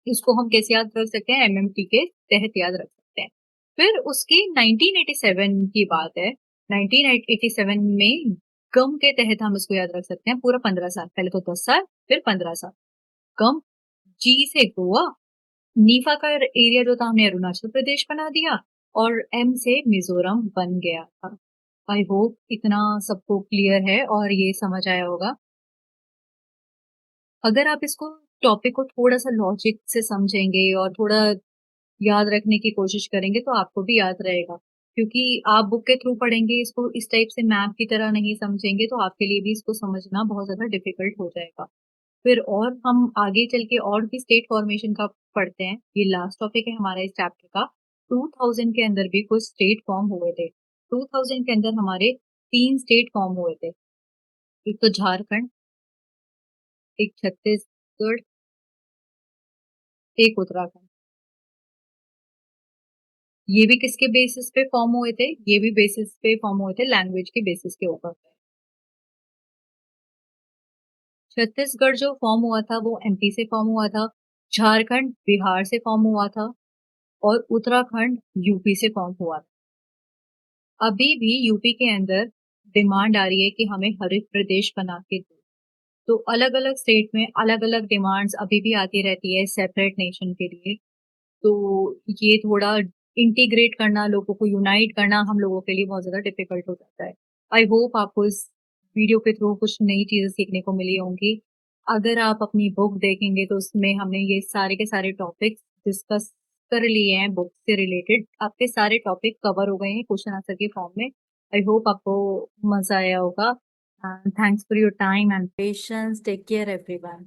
इसको हम कैसे याद रख सकते हैं? एमएमटी के तहत याद रख सकते हैं। फिर उसकी 1987 की बात है। 1987 में गम के तहत हम इसको याद रख सकते हैं, पूरा 15 साल। पहले तो 10 साल, फिर 15 साल। गम, जी से गोवा, नीफा का एरिया जो था हमने अरुणाचल प्रदेश बना दिया, और एम से मिजोरम बन गया था। आई होप इतना सबको क्लियर है और ये समझ आया होगा। अगर आप इसको टॉपिक को थोड़ा-सा लॉजिक से समझेंगे और थोड़ा याद रखने की कोशिश करेंगे तो आपको भी याद रहेगा। क्योंकि आप बुक के थ्रू पढ़ेंगे इसको, इस टाइप से मैप की तरह नहीं समझेंगे तो आपके लिए भी इसको समझना बहुत ज़्यादा डिफ़िकल्ट हो जाएगा। फिर और हम आगे चल के और भी स्टेट फॉर्मेशन का पढ़ते हैं। ये लास्ट टॉपिक है हमारा इस चैप्टर का। 2000 के अंदर भी कुछ स्टेट फॉर्म हुए थे। 2000 के अंदर हमारे 3 स्टेट फॉर्म हुए थे। एक तो झारखंड, एक छत्तीसगढ़, एक उत्तराखंड। ये भी किसके बेसिस पे फॉर्म हुए थे? ये भी बेसिस पे फॉर्म हुए थे, लैंग्वेज के बेसिस के ऊपर। छत्तीसगढ़ जो फॉर्म हुआ था वो एमपी से फॉर्म हुआ था, झारखंड बिहार से फॉर्म हुआ था, और उत्तराखंड यूपी से फॉर्म हुआ था। अभी भी यूपी के अंदर डिमांड आ रही है कि हमें हरित प्रदेश बना के दो। तो अलग-अलग स्टेट में अलग-अलग डिमांड्स अभी भी आती रहती है सेपरेट नेशन के लिए। तो ये थोड़ा इंटीग्रेट करना, लोगों को यूनाइट करना हम लोगों के लिए बहुत ज़्यादा डिफ़िकल्ट हो जाता है। आई होप आपको इस वीडियो के थ्रू कुछ नई चीज़ें सीखने को मिली होंगी। अगर आप अपनी बुक देखेंगे तो उसमें हमने ये सारे के सारे टॉपिक्स डिस्कस कर लिए हैं, बुक से रिलेटेड। आपके सारे टॉपिक कवर हो गए हैं क्वेश्चन आंसर के फॉर्म में। आई होप आपको मज़ा आया होगा। Thanks for your time and patience. Take care everyone.